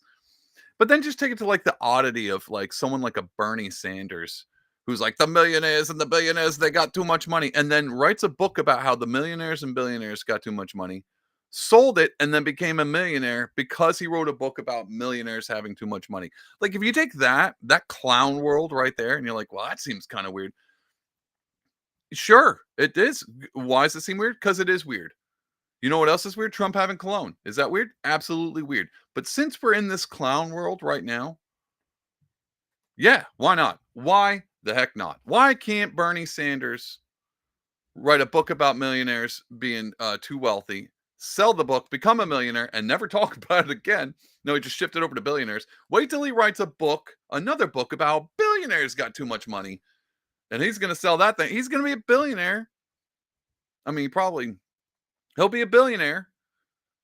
But then just take it to like the oddity of like someone like a Bernie Sanders, who's like the millionaires and the billionaires, they got too much money, and then writes a book about how the millionaires and billionaires got too much money, sold it, and then became a millionaire because he wrote a book about millionaires having too much money. Like if you take that clown world right there, and you're like, well, that seems kind of weird. Sure, it is. Why does it seem weird? Because it is weird. You know what else is weird? Trump having cologne. Is that weird? Absolutely weird. But since we're in this clown world right now, yeah, why not? Why the heck not? Why can't Bernie Sanders write a book about millionaires being too wealthy, sell the book, become a millionaire, and never talk about it again? No, he just shifted over to billionaires. Wait till he writes a book, another book about how billionaires got too much money, and he's going to sell that thing. He's going to be a billionaire. I mean, he'll be a billionaire.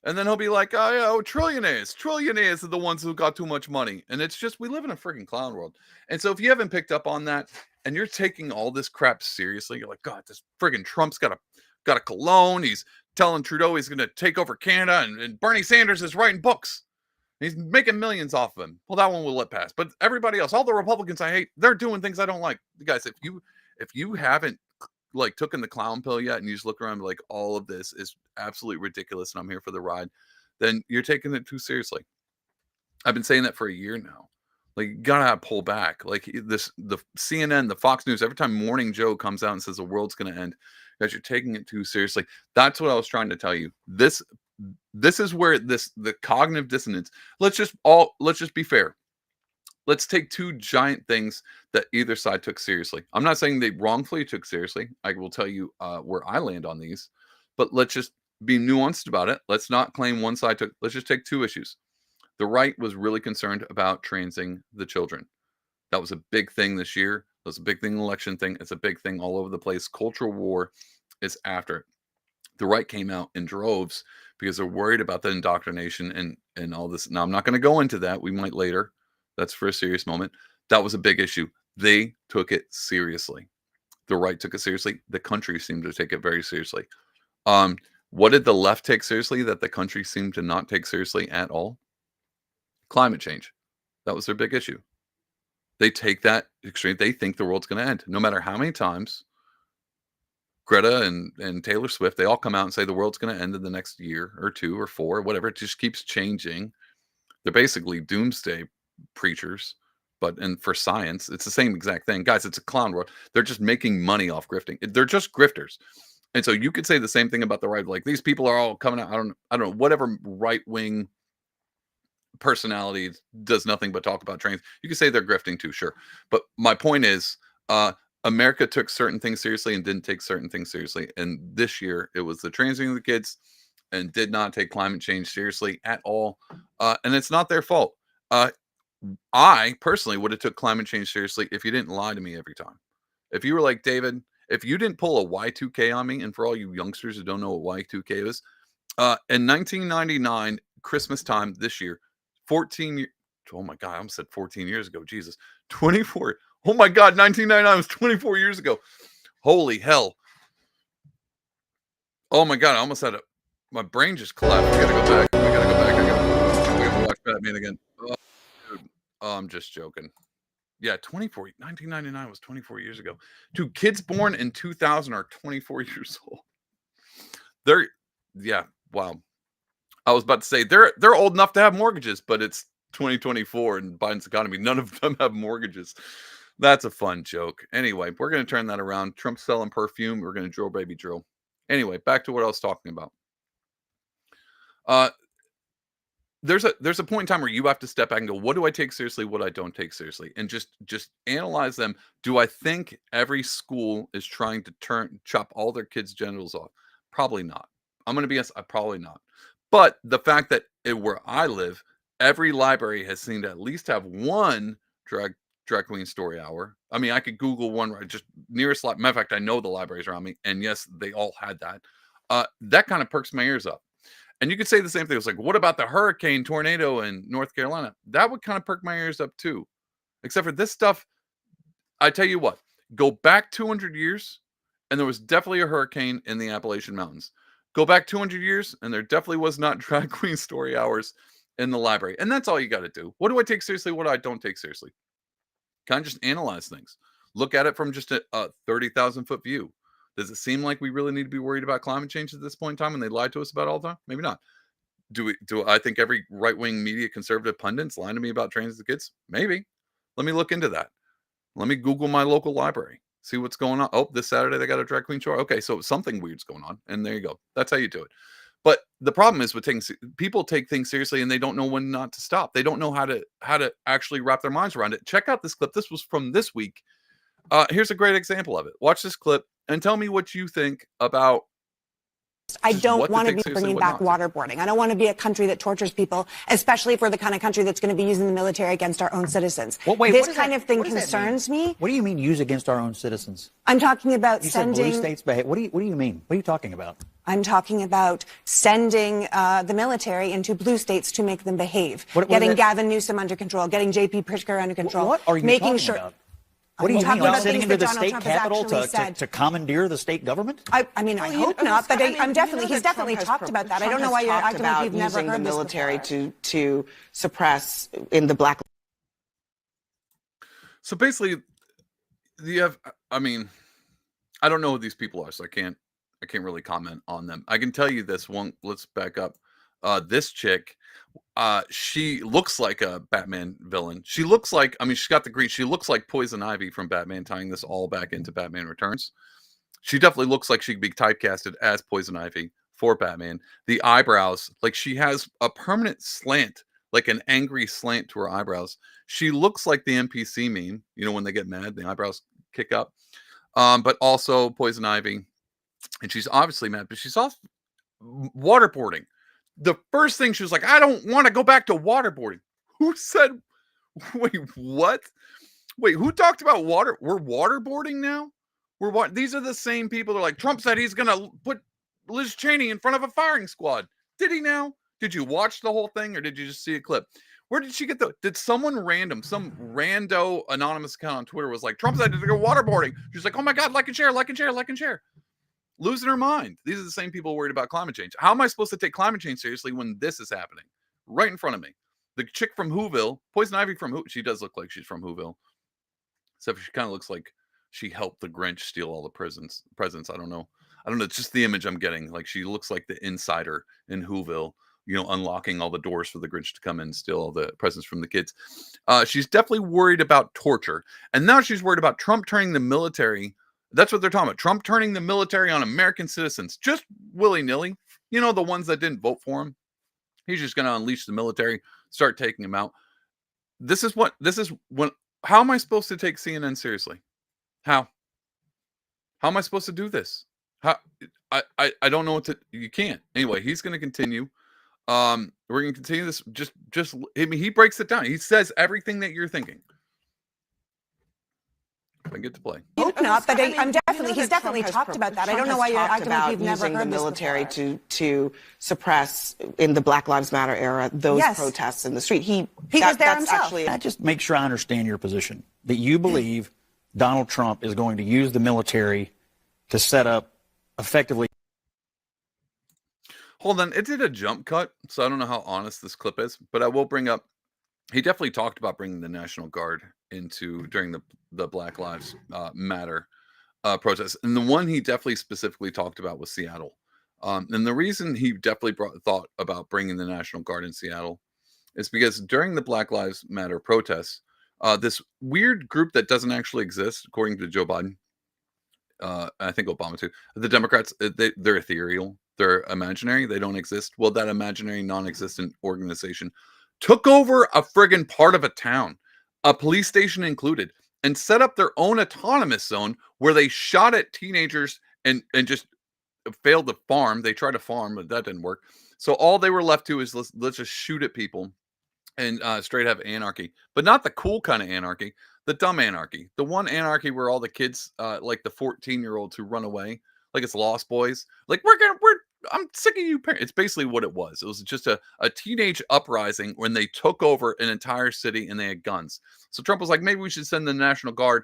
And then he'll be like, oh, yeah, trillionaires are the ones who got too much money. And it's just, we live in a freaking clown world. And so if you haven't picked up on that and you're taking all this crap seriously, you're like, God, this friggin' Trump's got a cologne. He's telling Trudeau he's going to take over Canada, and Bernie Sanders is writing books. He's making millions off of him. Well, that one will let pass. But everybody else, all the Republicans I hate, they're doing things I don't like. You guys, if you haven't like taken the clown pill yet, and you just look around like all of this is absolutely ridiculous and I'm here for the ride, then you're taking it too seriously. I've been saying that for a year now. Like, you gotta pull back. Like the CNN, the Fox News, every time Morning Joe comes out and says the world's gonna end, guys, you're taking it too seriously. That's what I was trying to tell you. This is where the cognitive dissonance. Let's just be fair. Let's take two giant things that either side took seriously. I'm not saying they wrongfully took seriously. I will tell you where I land on these, but let's just be nuanced about it. Let's not claim one side took. Let's just take two issues. The right was really concerned about transing the children. That was a big thing this year. That was a big thing, election thing. It's a big thing all over the place. Cultural war is after it. The right came out in droves because they're worried about the indoctrination and all this. Now, I'm not going to go into that. We might later. That's for a serious moment. That was a big issue. They took it seriously. The right took it seriously. The country seemed to take it very seriously. What did the left take seriously that the country seemed to not take seriously at all? Climate change. That was their big issue. They take that extreme. They think the world's going to end. No matter how many times Greta and Taylor Swift, they all come out and say the world's going to end in the next year or two or four, whatever. It just keeps changing. They're basically doomsday preachers, and for science, it's the same exact thing. Guys, it's a clown world. They're just making money off grifting. They're just grifters. And so you could say the same thing about the right. Like, these people are all coming out. I don't know, whatever right-wing personality does nothing but talk about trains. You could say they're grifting too, sure. But my point is, America took certain things seriously and didn't take certain things seriously. And this year it was the transing of the kids and did not take climate change seriously at all. And it's not their fault. I personally would have took climate change seriously if you didn't lie to me every time. If you were like, David, if you didn't pull a Y2K on me, and for all you youngsters who don't know what Y2K is, in 1999, Christmas time this year, 14 years, oh my God, I almost said 14 years ago, Jesus, 24, oh my God, 1999 was 24 years ago. Holy hell. Oh my God, I almost had my brain just collapsed. We gotta go back. We gotta watch Batman again. Oh, I'm just joking. Yeah, 1999 was 24 years ago. Dude, kids born in 2000 are 24 years old. Wow. I was about to say they're old enough to have mortgages, but it's 2024 and Biden's economy. None of them have mortgages. That's a fun joke. Anyway, we're going to turn that around. Trump's selling perfume. We're going to drill, baby, drill. Anyway, back to what I was talking about. There's a point in time where you have to step back and go, what do I take seriously? What I don't take seriously, and just analyze them. Do I think every school is trying to chop all their kids' genitals off? Probably not. I'm going to be honest, probably not. But the fact that where I live, every library has seemed to at least have one drag queen story hour. I mean, I could Google one right just nearest. Matter of fact, I know the libraries around me, and yes, they all had that. That kind of perks my ears up. And you could say the same thing. It's like, what about the hurricane tornado in North Carolina? That would kind of perk my ears up too. Except for this stuff, I tell you what, go back 200 years, and there was definitely a hurricane in the Appalachian Mountains. Go back 200 years, and there definitely was not drag queen story hours in the library. And that's all you got to do. What do I take seriously? What I don't take seriously? Kind of just analyze things. Look at it from just a 30,000 foot view. Does it seem like we really need to be worried about climate change at this point in time and they lie to us about it all the time? Maybe not. Do I think every right-wing media conservative pundit's lying to me about transit kids? Maybe. Let me look into that. Let me Google my local library. See what's going on. Oh, this Saturday they got a drag queen show. Okay, so something weird's going on. And there you go. That's how you do it. But the problem is with people take things seriously and they don't know when not to stop. They don't know how to actually wrap their minds around it. Check out this clip. This was from this week. Here's a great example of it. Watch this clip and tell me what you think about. I don't want to be bringing back waterboarding. I don't want to be a country that tortures people, especially if we're the kind of country that's going to be using the military against our own citizens. Well, wait, this kind of thing concerns me. What do you mean use against our own citizens? I'm talking about sending. You said blue states behave. What do you mean? What are you talking about? I'm talking about sending the military into blue states to make them behave. Getting Gavin Newsom under control, getting J.P. Pritzker under control. What are you talking about? What do you mean, like sitting into the state capitol to commandeer the state government? I mean, I hope not, but he's definitely talked about that. I don't know why you're acting like you've never heard this military to suppress in the black. So basically, you have. I mean, I don't know who these people are, so I can't really comment on them. I can tell you this one. Let's back up. This chick. She looks like a Batman villain. She looks like, I mean, she's got the green. She looks like Poison Ivy from Batman, tying this all back into Batman Returns. She definitely looks like she could be typecasted as Poison Ivy for Batman. The eyebrows, like she has a permanent slant, like an angry slant to her eyebrows. She looks like the NPC meme, you know, when they get mad, the eyebrows kick up. But also Poison Ivy. And she's obviously mad, but she's also waterboarding. The first thing she was like, I don't want to go back to waterboarding. Who said, wait, what? Wait, who talked about water? We're waterboarding now? These are the same people that are like, Trump said he's going to put Liz Cheney in front of a firing squad. Did he now? Did you watch the whole thing or did you just see a clip? Where did she get did someone random, some rando anonymous account on Twitter was like, Trump said to go waterboarding. She's like, oh my God, like and share, like and share, like and share. Losing her mind. These are the same people worried about climate change. How am I supposed to take climate change seriously when this is happening right in front of me? The chick from Whoville, Poison Ivy from Who, she does look like she's from Whoville. Except she kind of looks like she helped the Grinch steal all the presents. I don't know. It's just the image I'm getting. Like she looks like the insider in Whoville, you know, unlocking all the doors for the Grinch to come in and steal all the presents from the kids. She's definitely worried about torture. And now she's worried about Trump turning the military. That's what they're talking about. Trump turning the military on American citizens, just willy-nilly. You know, the ones that didn't vote for him. He's just going to unleash the military, start taking them out. How am I supposed to take CNN seriously? How am I supposed to do this? I don't know you can't. Anyway, he's going to continue. We're going to continue this. I mean, he breaks it down. He says everything that you're thinking. I get to play. Hope not, but he's definitely talked about that. I don't know why you're acting like you've never heard this military to suppress in the Black Lives Matter era those protests in the street. He was there himself. I just make sure I understand your position that you believe Donald Trump is going to use the military to set up effectively. Hold on, it did a jump cut, so I don't know how honest this clip is, but I will bring up. He definitely talked about bringing the National Guard during the Black Lives Matter protests. And the one he definitely specifically talked about was Seattle. And the reason he definitely thought about bringing the National Guard in Seattle is because during the Black Lives Matter protests, this weird group that doesn't actually exist, according to Joe Biden, I think Obama too, the Democrats, they're ethereal, they're imaginary, they don't exist. Well, that imaginary non-existent organization took over a friggin' part of a town, a police station included, and set up their own autonomous zone where they shot at teenagers and just failed to farm. They tried to farm, but that didn't work. So all they were left to is let's just shoot at people and straight have anarchy, but not the cool kind of anarchy, the dumb anarchy, the one anarchy where all the kids, like the 14-year-olds who run away, like it's Lost Boys, like I'm sick of you parents. It's basically what it was. It was just a teenage uprising when they took over an entire city and they had guns. So Trump was like, maybe we should send the National Guard.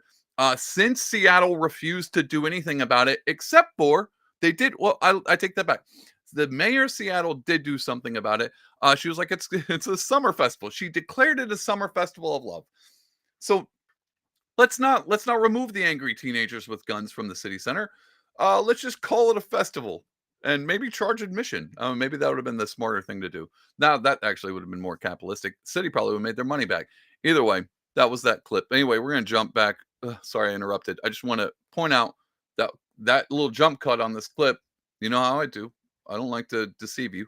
Since Seattle refused to do anything about it, except for they did. Well, I take that back. The mayor of Seattle did do something about it. She was like, it's a summer festival. She declared it a summer festival of love. So let's not remove the angry teenagers with guns from the city center. Let's just call it a festival and maybe charge admission. Maybe that would have been the smarter thing to do. Now that actually would have been more capitalistic. The city probably would have made their money back. Either way, that was that clip. Anyway, we're going to jump back. Sorry, I interrupted. I just want to point out that little jump cut on this clip. You know how I do. I don't like to deceive you.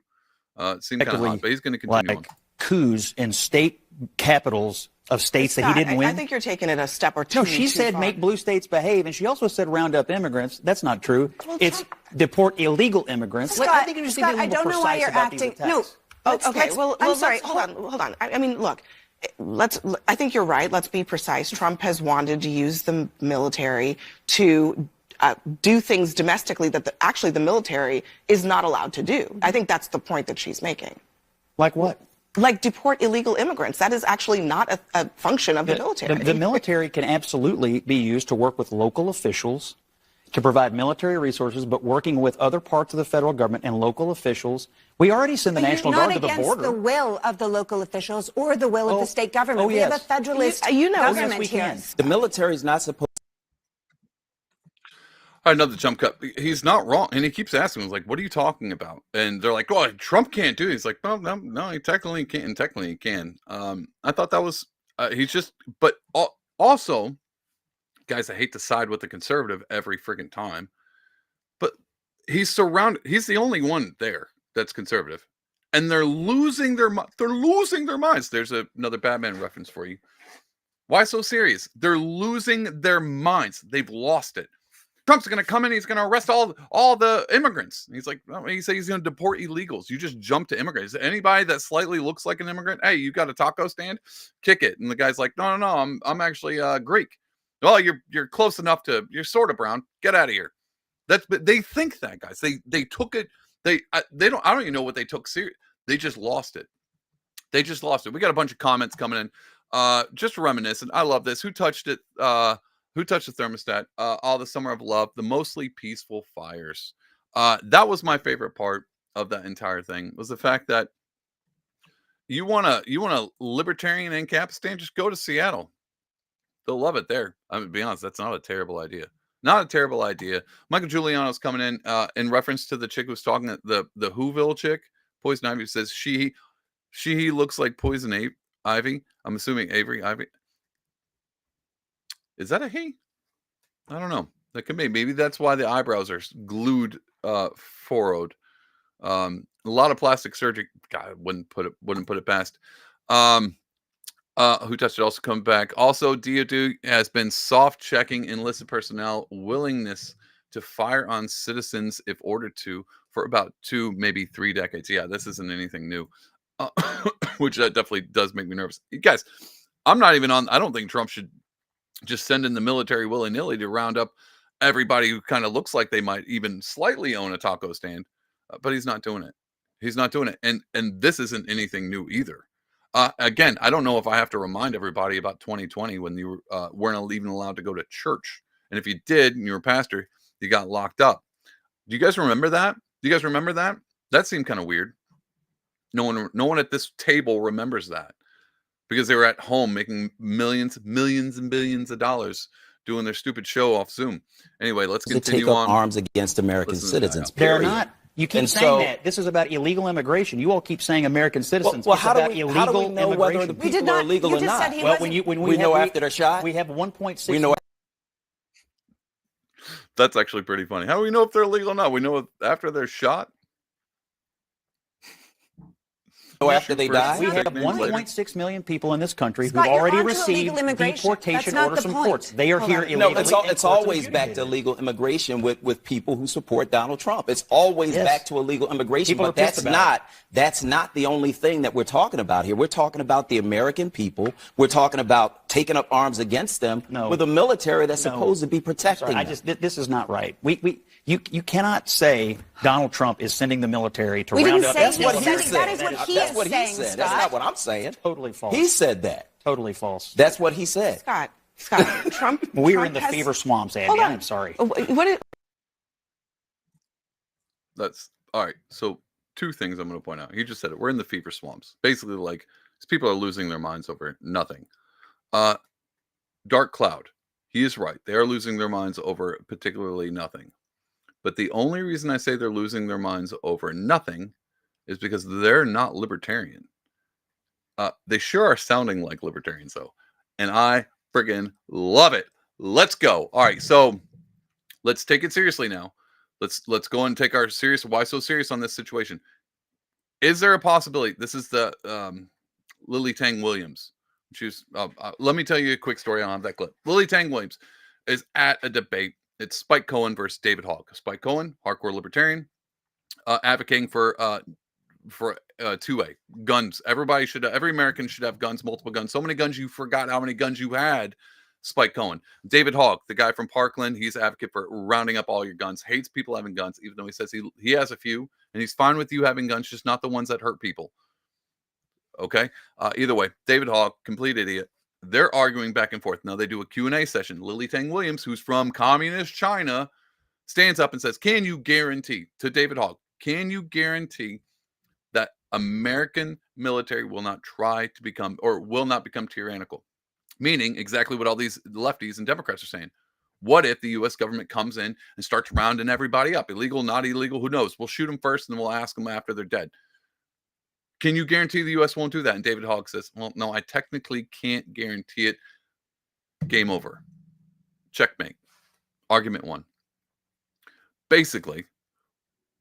It seemed kind of hot, but he's going to continue like coups in state capitals of states that he didn't win. I think you're taking it a step or two. No, she said make blue states behave, and she also said round up immigrants. That's not true. Well, it's deport illegal immigrants. Scott, I think you just Scott, I don't know why you're acting. No. Okay. Well, I'm sorry. Hold on. I mean, look. I think you're right. Let's be precise. Trump has wanted to use the military to do things domestically that actually the military is not allowed to do. I think that's the point that she's making. Like what? Like deport illegal immigrants. That is actually not a function of the military. The military can absolutely be used to work with local officials, to provide military resources, but working with other parts of the federal government and local officials. We already send the National Guard to the border. Not against the will of the local officials or the will of the state government. We have a federalist government here. The military is not supposed. Another jump cut. He's not wrong, and he keeps asking us, like, "What are you talking about?" And they're like, "Oh, Trump can't do it." He's like, "No, he technically can't, and technically he can." I thought that was he's just, but also, guys, I hate to side with the conservative every friggin' time, but he's surrounded. He's the only one there that's conservative, and they're losing their minds. There's another Batman reference for you. Why so serious? They're losing their minds. They've lost it. Trump's going to come in. He's going to arrest all the immigrants. He's like, he said he's going to deport illegals. You just jump to immigrants. Anybody that slightly looks like an immigrant, hey, you got a taco stand? Kick it. And the guy's like, no, I'm actually Greek. Well, you're close enough to. You're sort of brown. Get out of here. They think that, guys. They took it. They don't. I don't even know what they took serious. They just lost it. We got a bunch of comments coming in. Just reminiscent. I love this. Who touched it? Who touched the thermostat? All the summer of love, the mostly peaceful fires. That was my favorite part of that entire thing, was the fact that you want a libertarian Ancapistan, just go to Seattle. They'll love it there. I mean, to be honest, that's not a terrible idea. Not a terrible idea. Michael Giuliano's coming in reference to the chick who was talking, the Whoville chick, Poison Ivy, says she looks like Poison Ivy. I'm assuming Avery Ivy. Is that a he? I don't know. That could be. Maybe that's why the eyebrows are glued, furrowed. A lot of plastic surgery. God, wouldn't put it past. Who touched it also come back. Also, DoD has been soft checking enlisted personnel willingness to fire on citizens if ordered to for about 2, maybe 3 decades. Yeah, this isn't anything new, which definitely does make me nervous. Guys, I'm not even on. I don't think Trump should just send in the military willy-nilly to round up everybody who kind of looks like they might even slightly own a taco stand, but he's not doing it. And this isn't anything new either. Again, I don't know if I have to remind everybody about 2020 when you weren't even allowed to go to church, and if you did and you were a pastor, you got locked up. Do you guys remember that? That seemed kind of weird. No one at this table remembers that, because they were at home making millions and billions of dollars doing their stupid show off Zoom. Anyway, let's continue on. Take up arms against American citizens. They're not. You keep saying that. This is about illegal immigration. You all keep saying American citizens. Well, how do we know whether the people are illegal or not? Well, when we know after they're shot. We have 1.6. We know. That's actually pretty funny. How do we know if they're illegal or not? We know after they're shot. after they die? We have 1.6 million people in this country Scott, who've already you're onto received illegal immigration. deportation That's not orders the from point. courts. They are Hold here on. illegally. No, and it's courts are always back to illegal immigration with people who support Donald Trump. It's always back to illegal immigration. People But are pissed about that's not the only thing that we're talking about here. We're talking about the American people. We're talking about taking up arms against them with a military that's supposed to be protecting them. This is not right. You cannot say Donald Trump is sending the military to We round didn't up. say That's what he's he sending. said. That is what he That's is what he saying, said. Scott. That's not what I'm saying. Totally false. He said that. Totally false. That's what he said. Scott, Trump. We're in Trump the has- fever swamps, Andy. Hold on. I'm sorry. What is, That's all right. So 2 things I'm going to point out. He just said it. We're in the fever swamps. Basically, like, these people are losing their minds over nothing. Dark Cloud. He is right. They are losing their minds over particularly nothing. But the only reason I say they're losing their minds over nothing is because they're not libertarian. They sure are sounding like libertarians, though. And I friggin' love it. Let's go. All right, so let's take it seriously now. Let's go and take our serious. Why so serious on this situation? Is there a possibility? This is the Lily Tang Williams. Let me tell you a quick story on that clip. Lily Tang Williams is at a debate. It's Spike Cohen versus David Hogg. Spike Cohen, hardcore libertarian, advocating for 2A guns. Every American should have guns, multiple guns. So many guns you forgot how many guns you had. Spike Cohen. David Hogg, the guy from Parkland, he's an advocate for rounding up all your guns. Hates people having guns, even though he says he has a few, and he's fine with you having guns, just not the ones that hurt people. Okay. Either way, David Hogg, complete idiot. They're arguing back and forth. Now they do a Q&A session. Lily Tang Williams, who's from communist China, stands up and says, can you guarantee to David Hogg, can you guarantee that American military will not try to become or will not become tyrannical? Meaning exactly what all these lefties and Democrats are saying. What if the U.S. government comes in and starts rounding everybody up? Illegal, not illegal, who knows? We'll shoot them first and then we'll ask them after they're dead. Can you guarantee the U.S. won't do that? And David Hogg says, well, no, I technically can't guarantee it. Game over. Checkmate. Argument 1. Basically,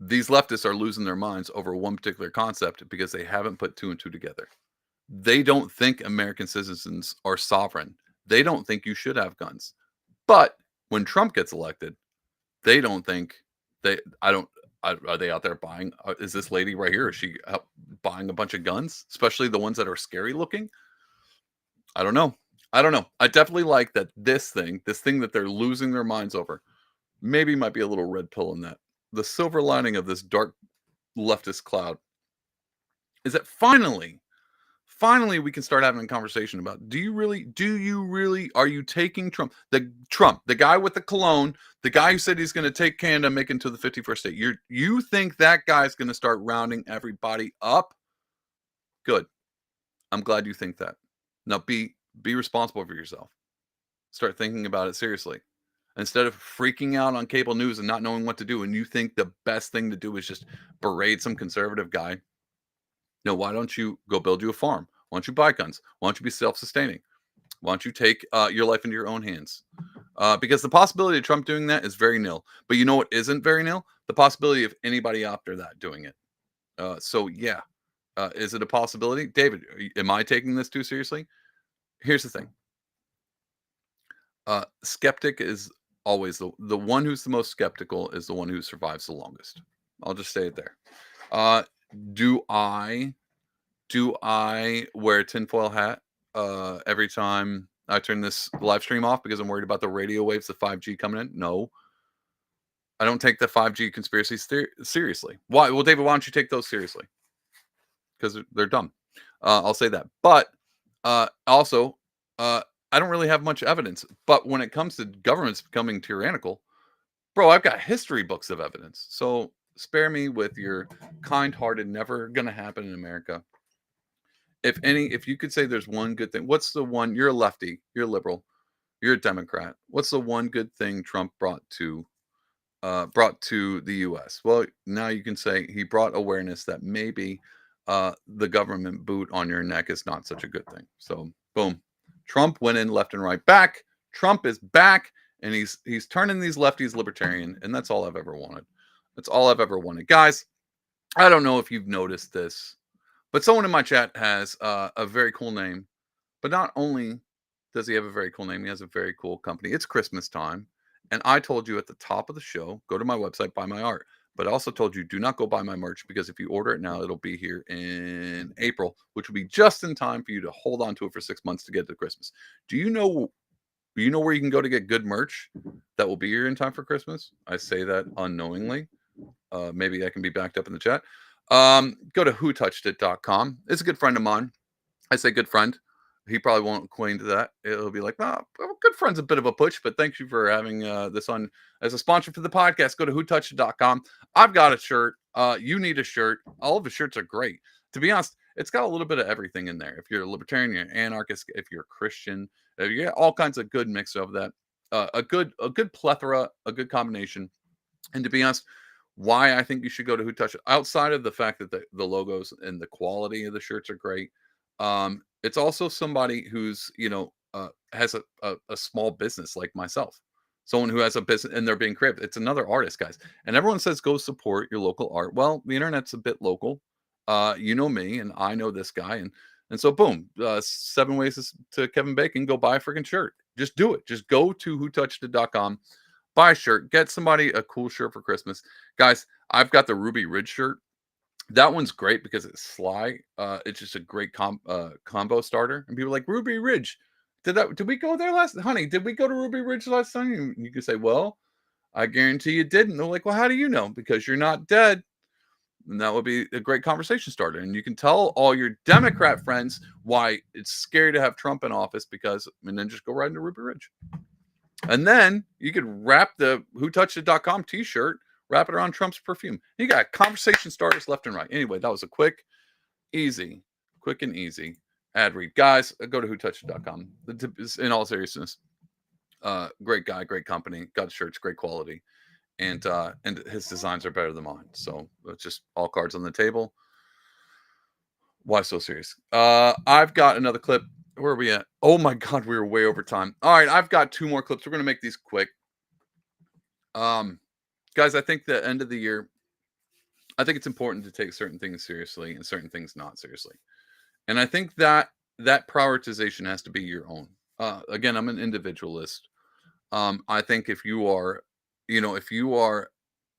these leftists are losing their minds over one particular concept because they haven't put 2 and 2 together. They don't think American citizens are sovereign. They don't think you should have guns. But when Trump gets elected, they don't think are they out there buying? Is this lady right here? Is she out buying a bunch of guns, especially the ones that are scary looking? I don't know. I definitely like that this thing that they're losing their minds over, maybe might be a little red pill in that. The silver lining of this dark leftist cloud is that finally we can start having a conversation about, are you taking Trump, the guy with the cologne, the guy who said he's going to take Canada, make it to the 51st state. You think that guy's going to start rounding everybody up? Good. I'm glad you think that. Now be responsible for yourself. Start thinking about it seriously. Instead of freaking out on cable news and not knowing what to do, and you think the best thing to do is just berate some conservative guy. No, why don't you go build you a farm? Why don't you buy guns? Why don't you be self-sustaining? Why don't you take your life into your own hands? Because the possibility of Trump doing that is very nil. But you know what isn't very nil? The possibility of anybody after that doing it. So yeah, is it a possibility? David, am I taking this too seriously? Here's the thing. Skeptic is always the one who's the most skeptical is the one who survives the longest. I'll just say it there. Do I wear a tinfoil hat every time I turn this live stream off because I'm worried about the radio waves, the 5G coming in? No. I don't take the 5G conspiracy seriously. Why? Well, David, why don't you take those seriously? Because they're dumb. I'll say that. But also, I don't really have much evidence. But when it comes to governments becoming tyrannical, bro, I've got history books of evidence. So spare me with your kind-hearted, never going to happen in America. If you could say there's one good thing, what's the one? You're a lefty, you're a liberal, you're a Democrat. What's the one good thing Trump brought to the U.S.? Well, now you can say he brought awareness that maybe the government boot on your neck is not such a good thing. So boom, Trump went in left and right. Back. Trump is back, and he's turning these lefties libertarian, and that's all I've ever wanted. That's all I've ever wanted. Guys, I don't know if you've noticed this, But someone in my chat has a very cool name. But not only does he have a very cool name, he has a very cool company. It's Christmas time. And I told you at the top of the show, go to my website, buy my art. But I also told you, do not go buy my merch, because if you order it now, it'll be here in April, which will be just in time for you to hold on to it for 6 months to get to Christmas. Do you know where you can go to get good merch that will be here in time for Christmas? I say that unknowingly. Maybe I can be backed up in the chat. Go to whotouchedit.com. It's a good friend of mine. I say good friend. He probably won't acquaint to that. It'll be like, oh, good friend's a bit of a push, but thank you for having this on as a sponsor for the podcast. Go to whotouchedit.com. I've got a shirt. You need a shirt. All of the shirts are great. To be honest, it's got a little bit of everything in there. If you're a libertarian, you're an anarchist, if you're a Christian, you get all kinds of good mix of that. A good plethora, a good combination. And to be honest, why I think you should go to Who Touched It, outside of the fact that the logos and the quality of the shirts are great. It's also somebody who's, has a small business like myself, someone who has a business and they're being creative. It's another artist, guys. And everyone says, go support your local art. Well, the internet's a bit local. You know me, and I know this guy. And so boom, 7 ways to Kevin Bacon, go buy a freaking shirt. Just do it. Just go to whotouchedit.com, buy a shirt, get somebody a cool shirt for Christmas. Guys, I've got the Ruby Ridge shirt. That one's great because it's sly. It's just a great combo starter. And people are like, Ruby Ridge. Did we go there honey, did we go to Ruby Ridge last time? You can say, well, I guarantee you didn't. They're like, well, how do you know? Because you're not dead. And that would be a great conversation starter. And you can tell all your Democrat friends why it's scary to have Trump in office, and then just go right into Ruby Ridge. And then you could wrap the whotouchedit.com t-shirt, wrap it around Trump's perfume. You got conversation starters left and right. Anyway, that was a quick and easy ad read. Guys, go to whotouchedit.com. In all seriousness, great guy, great company, got shirts, great quality. And his designs are better than mine. So it's just all cards on the table. Why so serious? I've got another clip. Where are we at? Oh my God, we were way over time. All right, I've got 2 more clips. We're going to make these quick. Guys, I think the end of the year, I think it's important to take certain things seriously and certain things not seriously. And I think that prioritization has to be your own. Again, I'm an individualist. I think if you are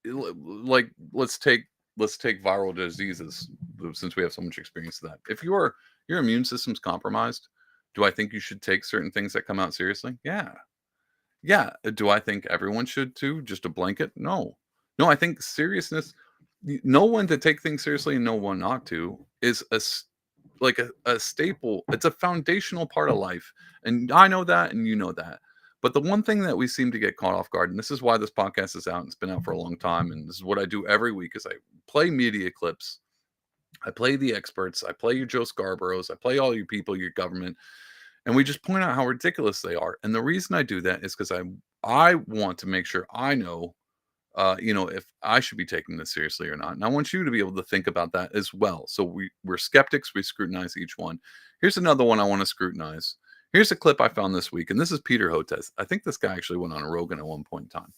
like, let's take viral diseases, since we have so much experience with that. If your immune system's compromised, do I think you should take certain things that come out seriously? Yeah. Do I think everyone should too? Just a blanket? No, I think seriousness, know when to take things seriously and know when not to, is a staple. It's a foundational part of life. And I know that, and you know that. But the one thing that we seem to get caught off guard, and this is why this podcast is out, and it's been out for a long time, and this is what I do every week, is I play media clips. I play the experts. I play your Joe Scarboroughs. I play all you people, your government. And we just point out how ridiculous they are. And the reason I do that is because I want to make sure I know, if I should be taking this seriously or not. And I want you to be able to think about that as well. So we're skeptics. We scrutinize each one. Here's another one I want to scrutinize. Here's a clip I found this week. And this is Peter Hotez. I think this guy actually went on a Rogan at one point in time.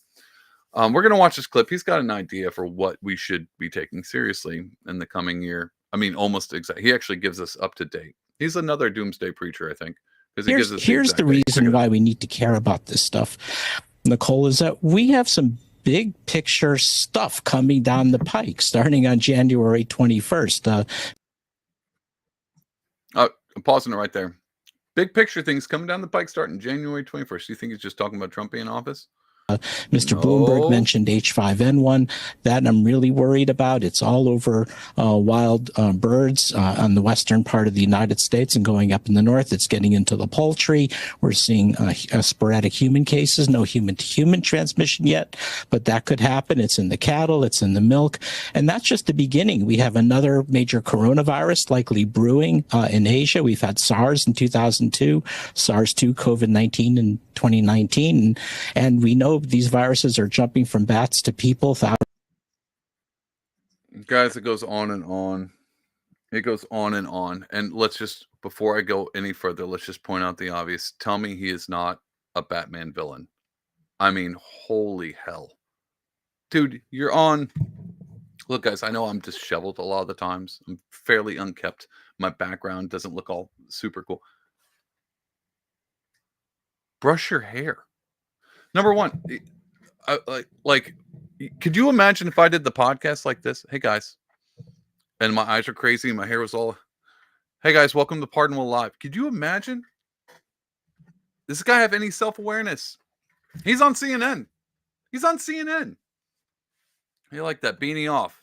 We're going to watch this clip. He's got an idea for what we should be taking seriously in the coming year. I mean, almost exactly. He actually gives us up to date. He's another doomsday preacher, I think. Here's the reason why we need to care about this stuff, Nicole, is that we have some big picture stuff coming down the pike starting on January 21st. I'm pausing it right there. Big picture things coming down the pike starting January 21st. Do you think he's just talking about Trump being in office? Mr. Bloomberg mentioned H5N1. That I'm really worried about. It's all over wild birds on the western part of the United States and going up in the north. It's getting into the poultry. We're seeing sporadic human cases, no human-to-human transmission yet, but that could happen. It's in the cattle. It's in the milk. And that's just the beginning. We have another major coronavirus likely brewing in Asia. We've had SARS in 2002, SARS-2, COVID-19 in 2019, and we know these viruses are jumping from bats to people. Guys, it goes on and on. It goes on and on. And let's just, before I go any further, let's just point out the obvious. Tell me he is not a Batman villain. I mean, holy hell. Dude, you're on Look, guys, I know I'm disheveled a lot of the times. I'm fairly unkept. My background doesn't look all super cool. Brush your hair. Number one, could you imagine if I did the podcast like this? Hey, guys, and my eyes are crazy, and my hair was all. Hey, guys, welcome to Pardonable Live. Could you imagine? Does this guy have any self-awareness? He's on CNN. He's on CNN. He like that beanie off.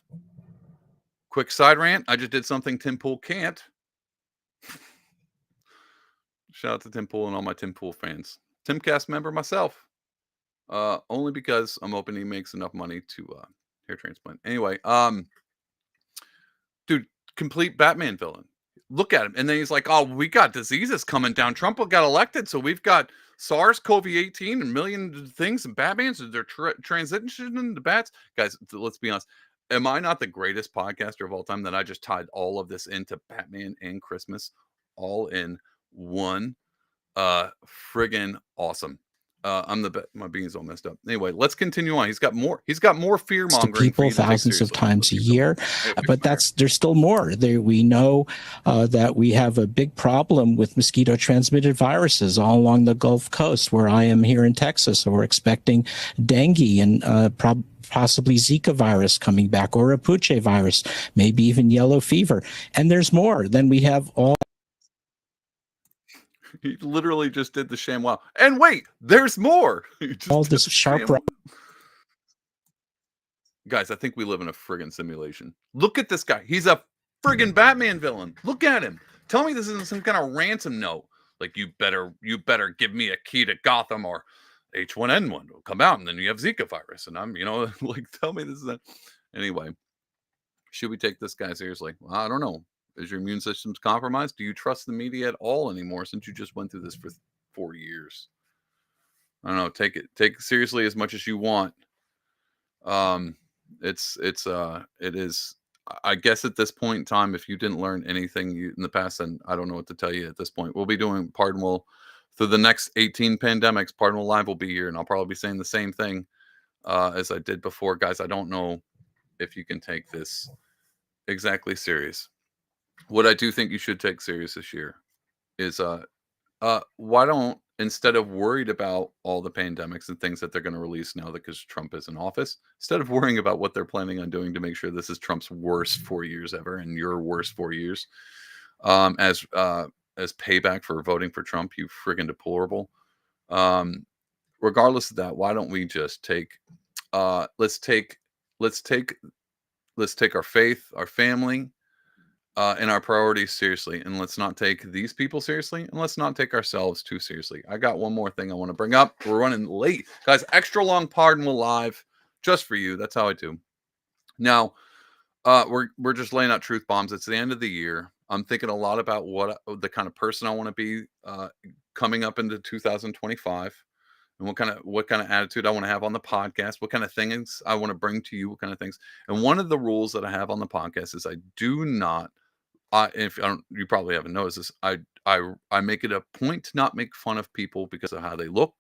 Quick side rant. I just did something Tim Pool can't. Shout out to Tim Pool and all my Tim Pool fans. Timcast member myself. Only because I'm hoping he makes enough money to hair transplant. Anyway, dude, complete Batman villain. Look at him. And then he's like, oh, we got diseases coming down. Trump got elected, so we've got SARS-CoV-18 and a million things, and Batman's they're transitioning to bats. Guys, let's be honest. Am I not the greatest podcaster of all time that I just tied all of this into Batman and Christmas all in one? Friggin' awesome. My beans all messed up. Anyway, let's continue on. He's got more fear mongering. People thousands of times a year, but there's still more. We know that we have a big problem with mosquito transmitted viruses all along the Gulf Coast, where I am here in Texas. So we're expecting dengue and possibly Zika virus coming back, or a Puche virus, maybe even yellow fever. And there's more. Then we have all. He literally just did the ShamWow. And wait, there's more. All this sharp. Guys, I think we live in a friggin' simulation. Look at this guy. He's a friggin' Batman villain. Look at him. Tell me this isn't some kind of ransom note. Like, you better give me a key to Gotham, or H1N1 will come out, and then you have Zika virus. And I'm, like, tell me this is that. Anyway, should we take this guy seriously? Well, I don't know. Is your immune system's compromised? Do you trust the media at all anymore, since you just went through this for 4 years? I don't know. Take it seriously as much as you want. It is. I guess at this point in time, if you didn't learn anything in the past, then I don't know what to tell you at this point. We'll be doing Pardonable through the next 18 pandemics. Pardonable Live will be here, and I'll probably be saying the same thing as I did before. Guys, I don't know if you can take this exactly serious. What I do think you should take serious this year is why don't, instead of worried about all the pandemics and things that they're going to release now because Trump is in office, instead of worrying about what they're planning on doing to make sure this is Trump's worst 4 years ever and your worst 4 years, as payback for voting for Trump, you friggin' deplorable. Regardless of that, why don't we just take let's take our faith, our family, and our priorities seriously, and let's not take these people seriously, and let's not take ourselves too seriously. I got one more thing I want to bring up. We're running late, guys. Extra long Pardonable Live just for you. That's how I do. Now, we're just laying out truth bombs. It's the end of the year. I'm thinking a lot about what the kind of person I want to be coming up into 2025, and what kind of attitude I want to have on the podcast, what kind of things I want to bring to you, what kind of things. And one of the rules that I have on the podcast is I do not. You probably haven't noticed this. I make it a point to not make fun of people because of how they look,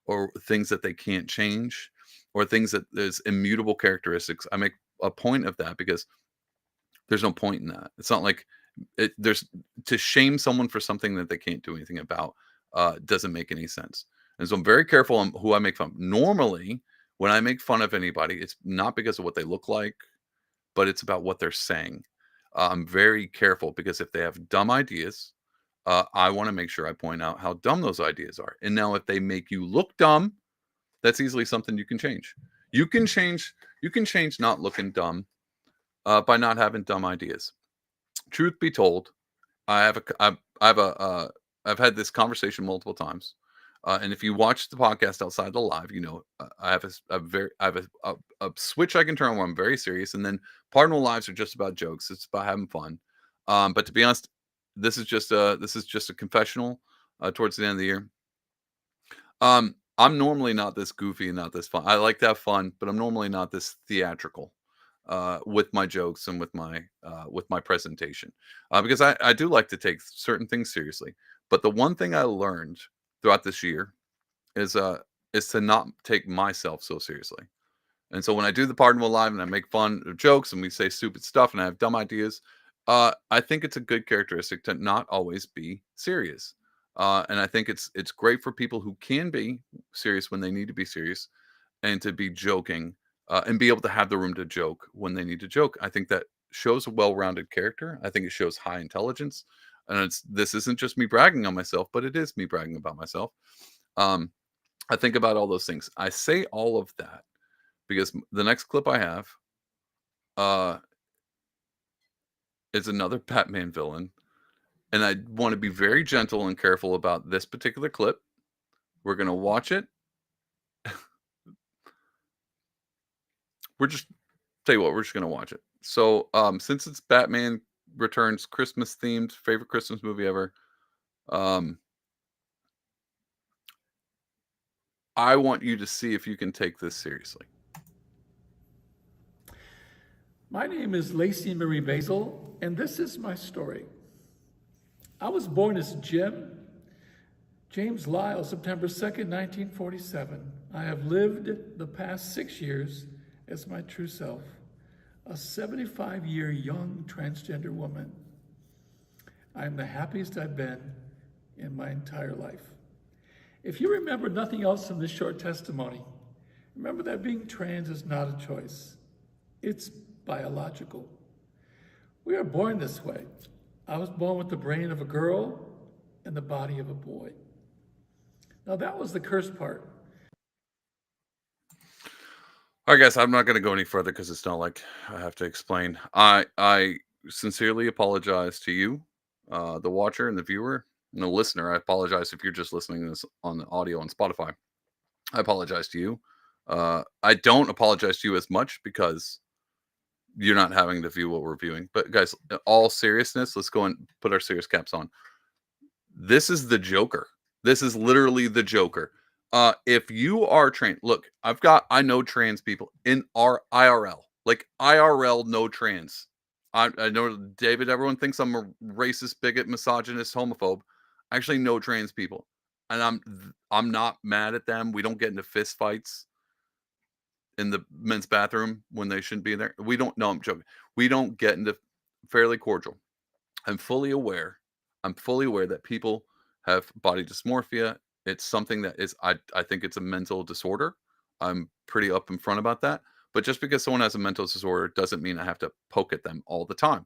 or things that they can't change, or things that there's immutable characteristics. I make a point of that because there's no point in that. It's not like there's to shame someone for something that they can't do anything about. Doesn't make any sense. And so I'm very careful on who I make fun of. Normally, when I make fun of anybody, it's not because of what they look like, but it's about what they're saying. I'm very careful because if they have dumb ideas, I want to make sure I point out how dumb those ideas are. And now if they make you look dumb, that's easily something you can change. You can change not looking dumb by not having dumb ideas. Truth be told, I've had this conversation multiple times. And if you watch the podcast outside the live, I have a switch I can turn on where I'm very serious, and then Pardonable Lives are just about jokes. It's about having fun. But to be honest, this is just a confessional towards the end of the year. I'm normally not this goofy and not this fun. I like to have fun, but I'm normally not this theatrical with my jokes and with my presentation, because I do like to take certain things seriously. But the one thing I learned throughout this year is to not take myself so seriously. And so when I do the Pardonable Live and I make fun of jokes and we say stupid stuff and I have dumb ideas, I think it's a good characteristic to not always be serious. And I think it's great for people who can be serious when they need to be serious, and to be joking, and be able to have the room to joke when they need to joke. I think that shows a well-rounded character. I think it shows high intelligence, and this isn't just me bragging on myself, but it is me bragging about myself. I think about all those things. I say all of that because the next clip I have is another Batman villain, and I want to be very gentle and careful about this particular clip. We're going to watch it. We're just going to watch it. So, since it's Batman Returns, Christmas themed, favorite Christmas movie ever, I want you to see if you can take this seriously. My name is Lacey Marie Basil, and this is my story. I was born as James Lyle, September 2nd, 1947. I have lived the past 6 years as my true self, a 75-year young transgender woman. I am the happiest I've been in my entire life. If you remember nothing else from this short testimony, remember that being trans is not a choice. It's biological. We are born this way. I was born with the brain of a girl and the body of a boy. Now that was the cursed part. All right, guys, I'm not going to go any further because it's not like I have to explain. I sincerely apologize to you, the watcher and the viewer and the listener. I apologize if you're just listening to this on the audio on Spotify. I apologize to you. I don't apologize to you as much because you're not having to view what we're viewing. But guys, in all seriousness, let's go and put our serious caps on. This is the Joker. This is literally the Joker. If you are trans, look, I know trans people in our IRL, like IRL, no trans. I know, David, everyone thinks I'm a racist, bigot, misogynist, homophobe. I actually know trans people, and I'm not mad at them. We don't get into fist fights in the men's bathroom when they shouldn't be there. We don't. No, I'm joking. We don't get into, fairly cordial. I'm fully aware that people have body dysmorphia. It's something that is, I think it's a mental disorder. I'm pretty up in front about that. But just because someone has a mental disorder doesn't mean I have to poke at them all the time.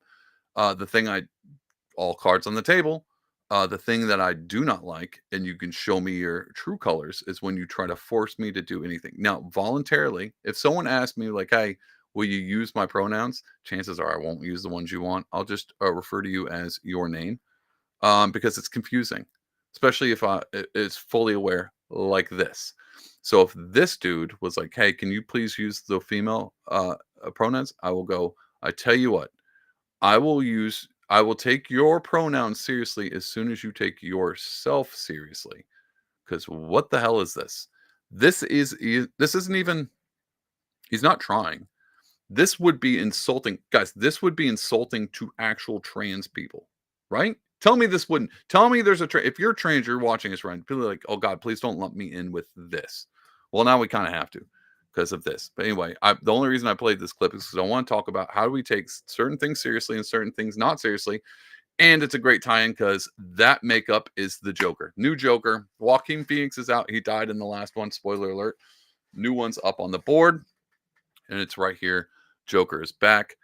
All cards on the table, the thing that I do not like, and you can show me your true colors, is when you try to force me to do anything. Now, voluntarily, if someone asks me like, hey, will you use my pronouns? Chances are I won't use the ones you want. I'll just refer to you as your name, because it's confusing, especially if it's fully aware like this. So if this dude was like, hey, can you please use the female pronouns? I will go, I tell you what, I will take your pronouns seriously as soon as you take yourself seriously. Because what the hell is this? This isn't even, he's not trying. This would be insulting. Guys, this would be insulting to actual trans people, right? Tell me this wouldn't. Tell me there's if you're trans, you're watching this, right? People are like, oh God, please don't lump me in with this. Well, now we kind of have to because of this. But anyway, the only reason I played this clip is because I want to talk about how do we take certain things seriously and certain things not seriously. And it's a great tie-in because that makeup is the Joker. New Joker. Joaquin Phoenix is out. He died in the last one. Spoiler alert. New one's up on the board. And it's right here. Joker is back.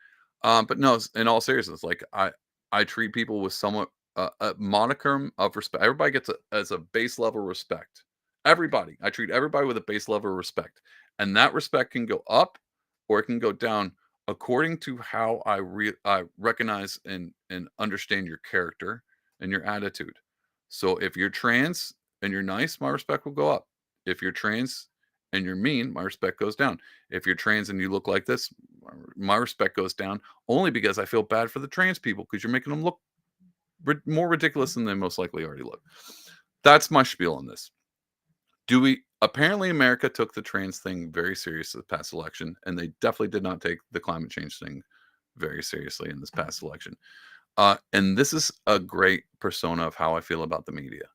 But no, in all seriousness, like I treat people with somewhat a modicum of respect. Everybody gets as a base level respect. Everybody. I treat everybody with a base level of respect. And that respect can go up or it can go down according to how I recognize and understand your character and your attitude. So if you're trans and you're nice, my respect will go up. If you're trans and you're mean, my respect goes down. If you're trans and you look like this, my respect goes down, only because I feel bad for the trans people because you're making them look more ridiculous than they most likely already look. That's my spiel on this. Apparently America took the trans thing very seriously the past election, and they definitely did not take the climate change thing very seriously in this past election. And this is a great persona of how I feel about the media.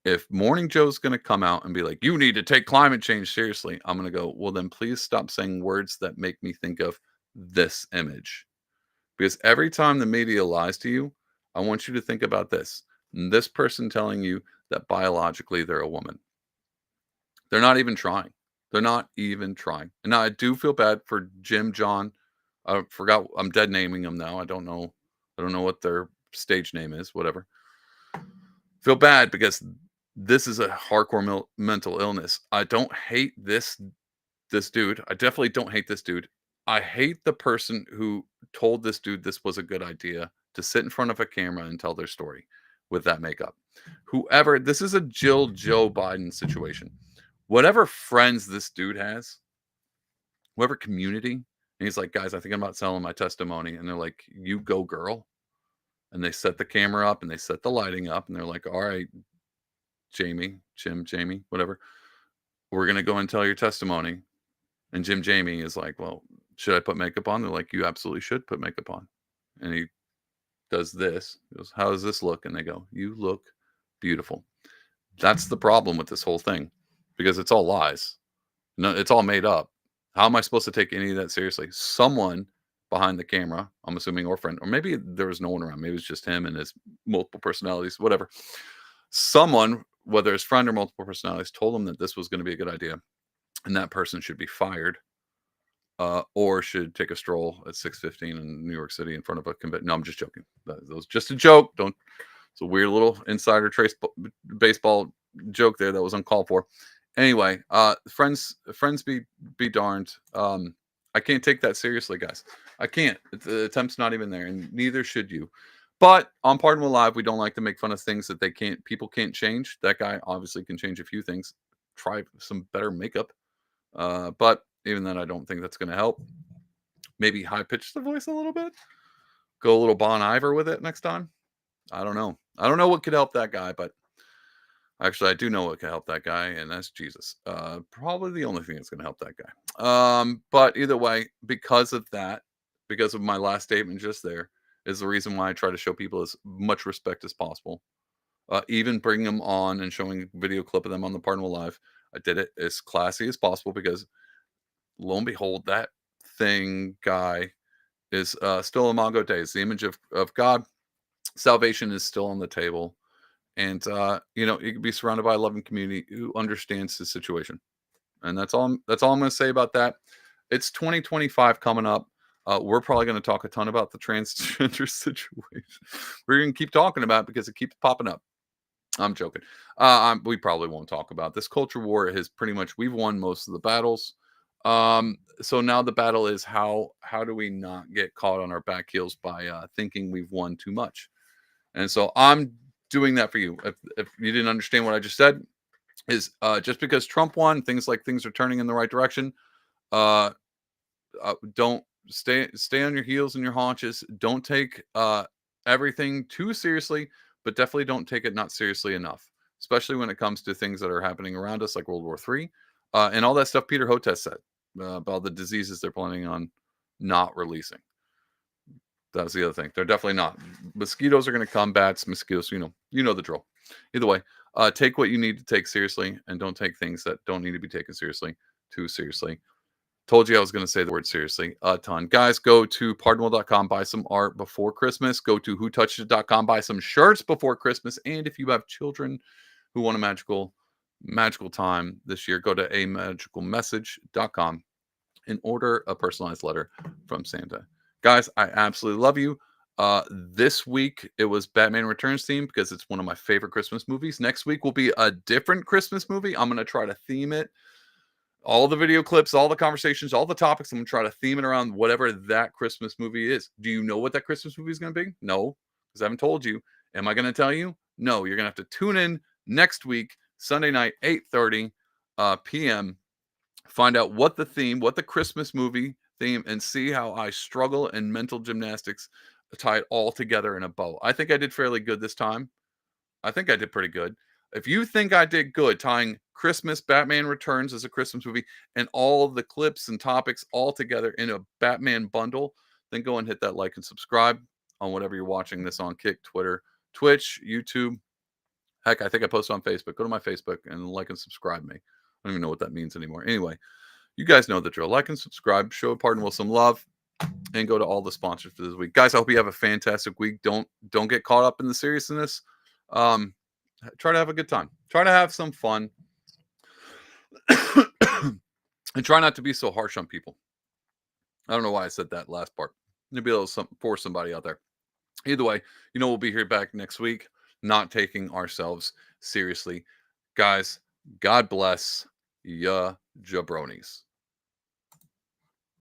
If Morning Joe's going to come out and be like, you need to take climate change seriously, I'm going to go, well, then please stop saying words that make me think of this image. Because every time the media lies to you, I want you to think about this. This person telling you that biologically they're a woman. They're not even trying. They're not even trying. And now I do feel bad for Jim, John. I forgot. I'm dead naming them now. I don't know what their stage name is. Whatever. Feel bad because this is a hardcore mental illness. I don't hate this dude. I definitely don't hate this dude. I hate the person who told this dude this was a good idea to sit in front of a camera and tell their story with that makeup. Whoever, this is a Joe Biden situation. Whatever friends this dude has, whatever community, and he's like, guys, I think I'm about selling my testimony. And they're like, you go, girl. And they set the camera up and they set the lighting up and they're like, all right, Jamie, whatever. We're going to go and tell your testimony. And Jamie is like, well, should I put makeup on? They're like, you absolutely should put makeup on. And he does this. He goes, how does this look? And they go, you look beautiful. That's the problem with this whole thing because it's all lies. No, it's all made up. How am I supposed to take any of that seriously? Someone behind the camera, I'm assuming, or friend, or maybe there was no one around. Maybe it's just him and his multiple personalities, whatever. Someone, whether his friend or multiple personalities, told him that this was going to be a good idea. And that person should be fired or should take a stroll at 6:15 in New York City in front of a convention. No, I'm just joking. That was just a joke. It's a weird little insider trace baseball joke there that was uncalled for. Anyway, friends be darned. I can't take that seriously, guys. I can't. The attempt's not even there, and neither should you. But on Pardon Live, we don't like to make fun of things that people can't change. That guy obviously can change a few things. Try some better makeup. But even then, I don't think that's going to help. Maybe high pitch the voice a little bit. Go a little Bon Iver with it next time. I don't know. I don't know what could help that guy, but actually, I do know what can help that guy, and that's Jesus. Probably the only thing that's going to help that guy. But either way, because of my last statement just there, is the reason why I try to show people as much respect as possible. Even bringing them on and showing a video clip of them on the Pardon Live. I did it as classy as possible because, lo and behold, that thing guy is still Imago Dei. It's the image of God. Salvation is still on the table. And, you can be surrounded by a loving community who understands the situation. And that's all I'm going to say about that. It's 2025 coming up. We're probably going to talk a ton about the transgender situation. We're going to keep talking about it because it keeps popping up. I'm joking. We probably won't talk about this culture war. We've won most of the battles. So now the battle is how do we not get caught on our back heels by thinking we've won too much? And so I'm doing that for you. If you didn't understand what I just said, is just because Trump won, things are turning in the right direction. Don't stay on your heels and your haunches. Don't take everything too seriously, but definitely don't take it not seriously enough, especially when it comes to things that are happening around us, like World War III, and all that stuff Peter Hotez said about the diseases they're planning on not releasing. That's the other thing. They're definitely not. Mosquitoes are going to come. Bats, mosquitoes. You know the drill. Either way, take what you need to take seriously, and don't take things that don't need to be taken seriously too seriously. Told you I was going to say the word seriously a ton. Guys, go to pardonable.com, buy some art before Christmas. Go to whotouchedit.com, buy some shirts before Christmas. And if you have children who want a magical time this year, go to amagicalmessage.com and order a personalized letter from Santa. Guys, I absolutely love you. This week, it was Batman Returns theme because it's one of my favorite Christmas movies. Next week will be a different Christmas movie. I'm going to try to theme it. All the video clips, all the conversations, all the topics, I'm going to try to theme it around whatever that Christmas movie is. Do you know what that Christmas movie is going to be? No, because I haven't told you. Am I going to tell you? No, you're going to have to tune in next week, Sunday night, 8:30 p.m. Find out what the Christmas movie theme, and see how I struggle in mental gymnastics to tie it all together in a bow. I think I did fairly good this time. I think I did pretty good. If you think I did good tying Christmas, Batman Returns as a Christmas movie, and all of the clips and topics all together in a Batman bundle, then go and hit that like and subscribe on whatever you're watching this on. Kick, Twitter, Twitch, YouTube, Heck, I think I posted on Facebook. Go to my Facebook and like and subscribe me. I don't even know what that means anymore. Anyway, you guys know the drill. Like and subscribe. Show Pardon Will some love. And go to all the sponsors for this week. Guys, I hope you have a fantastic week. Don't get caught up in the seriousness. Try to have a good time. Try to have some fun. And try not to be so harsh on people. I don't know why I said that last part. Maybe it'll for somebody out there. Either way, we'll be here back next week, not taking ourselves seriously. Guys, God bless ya jabronis.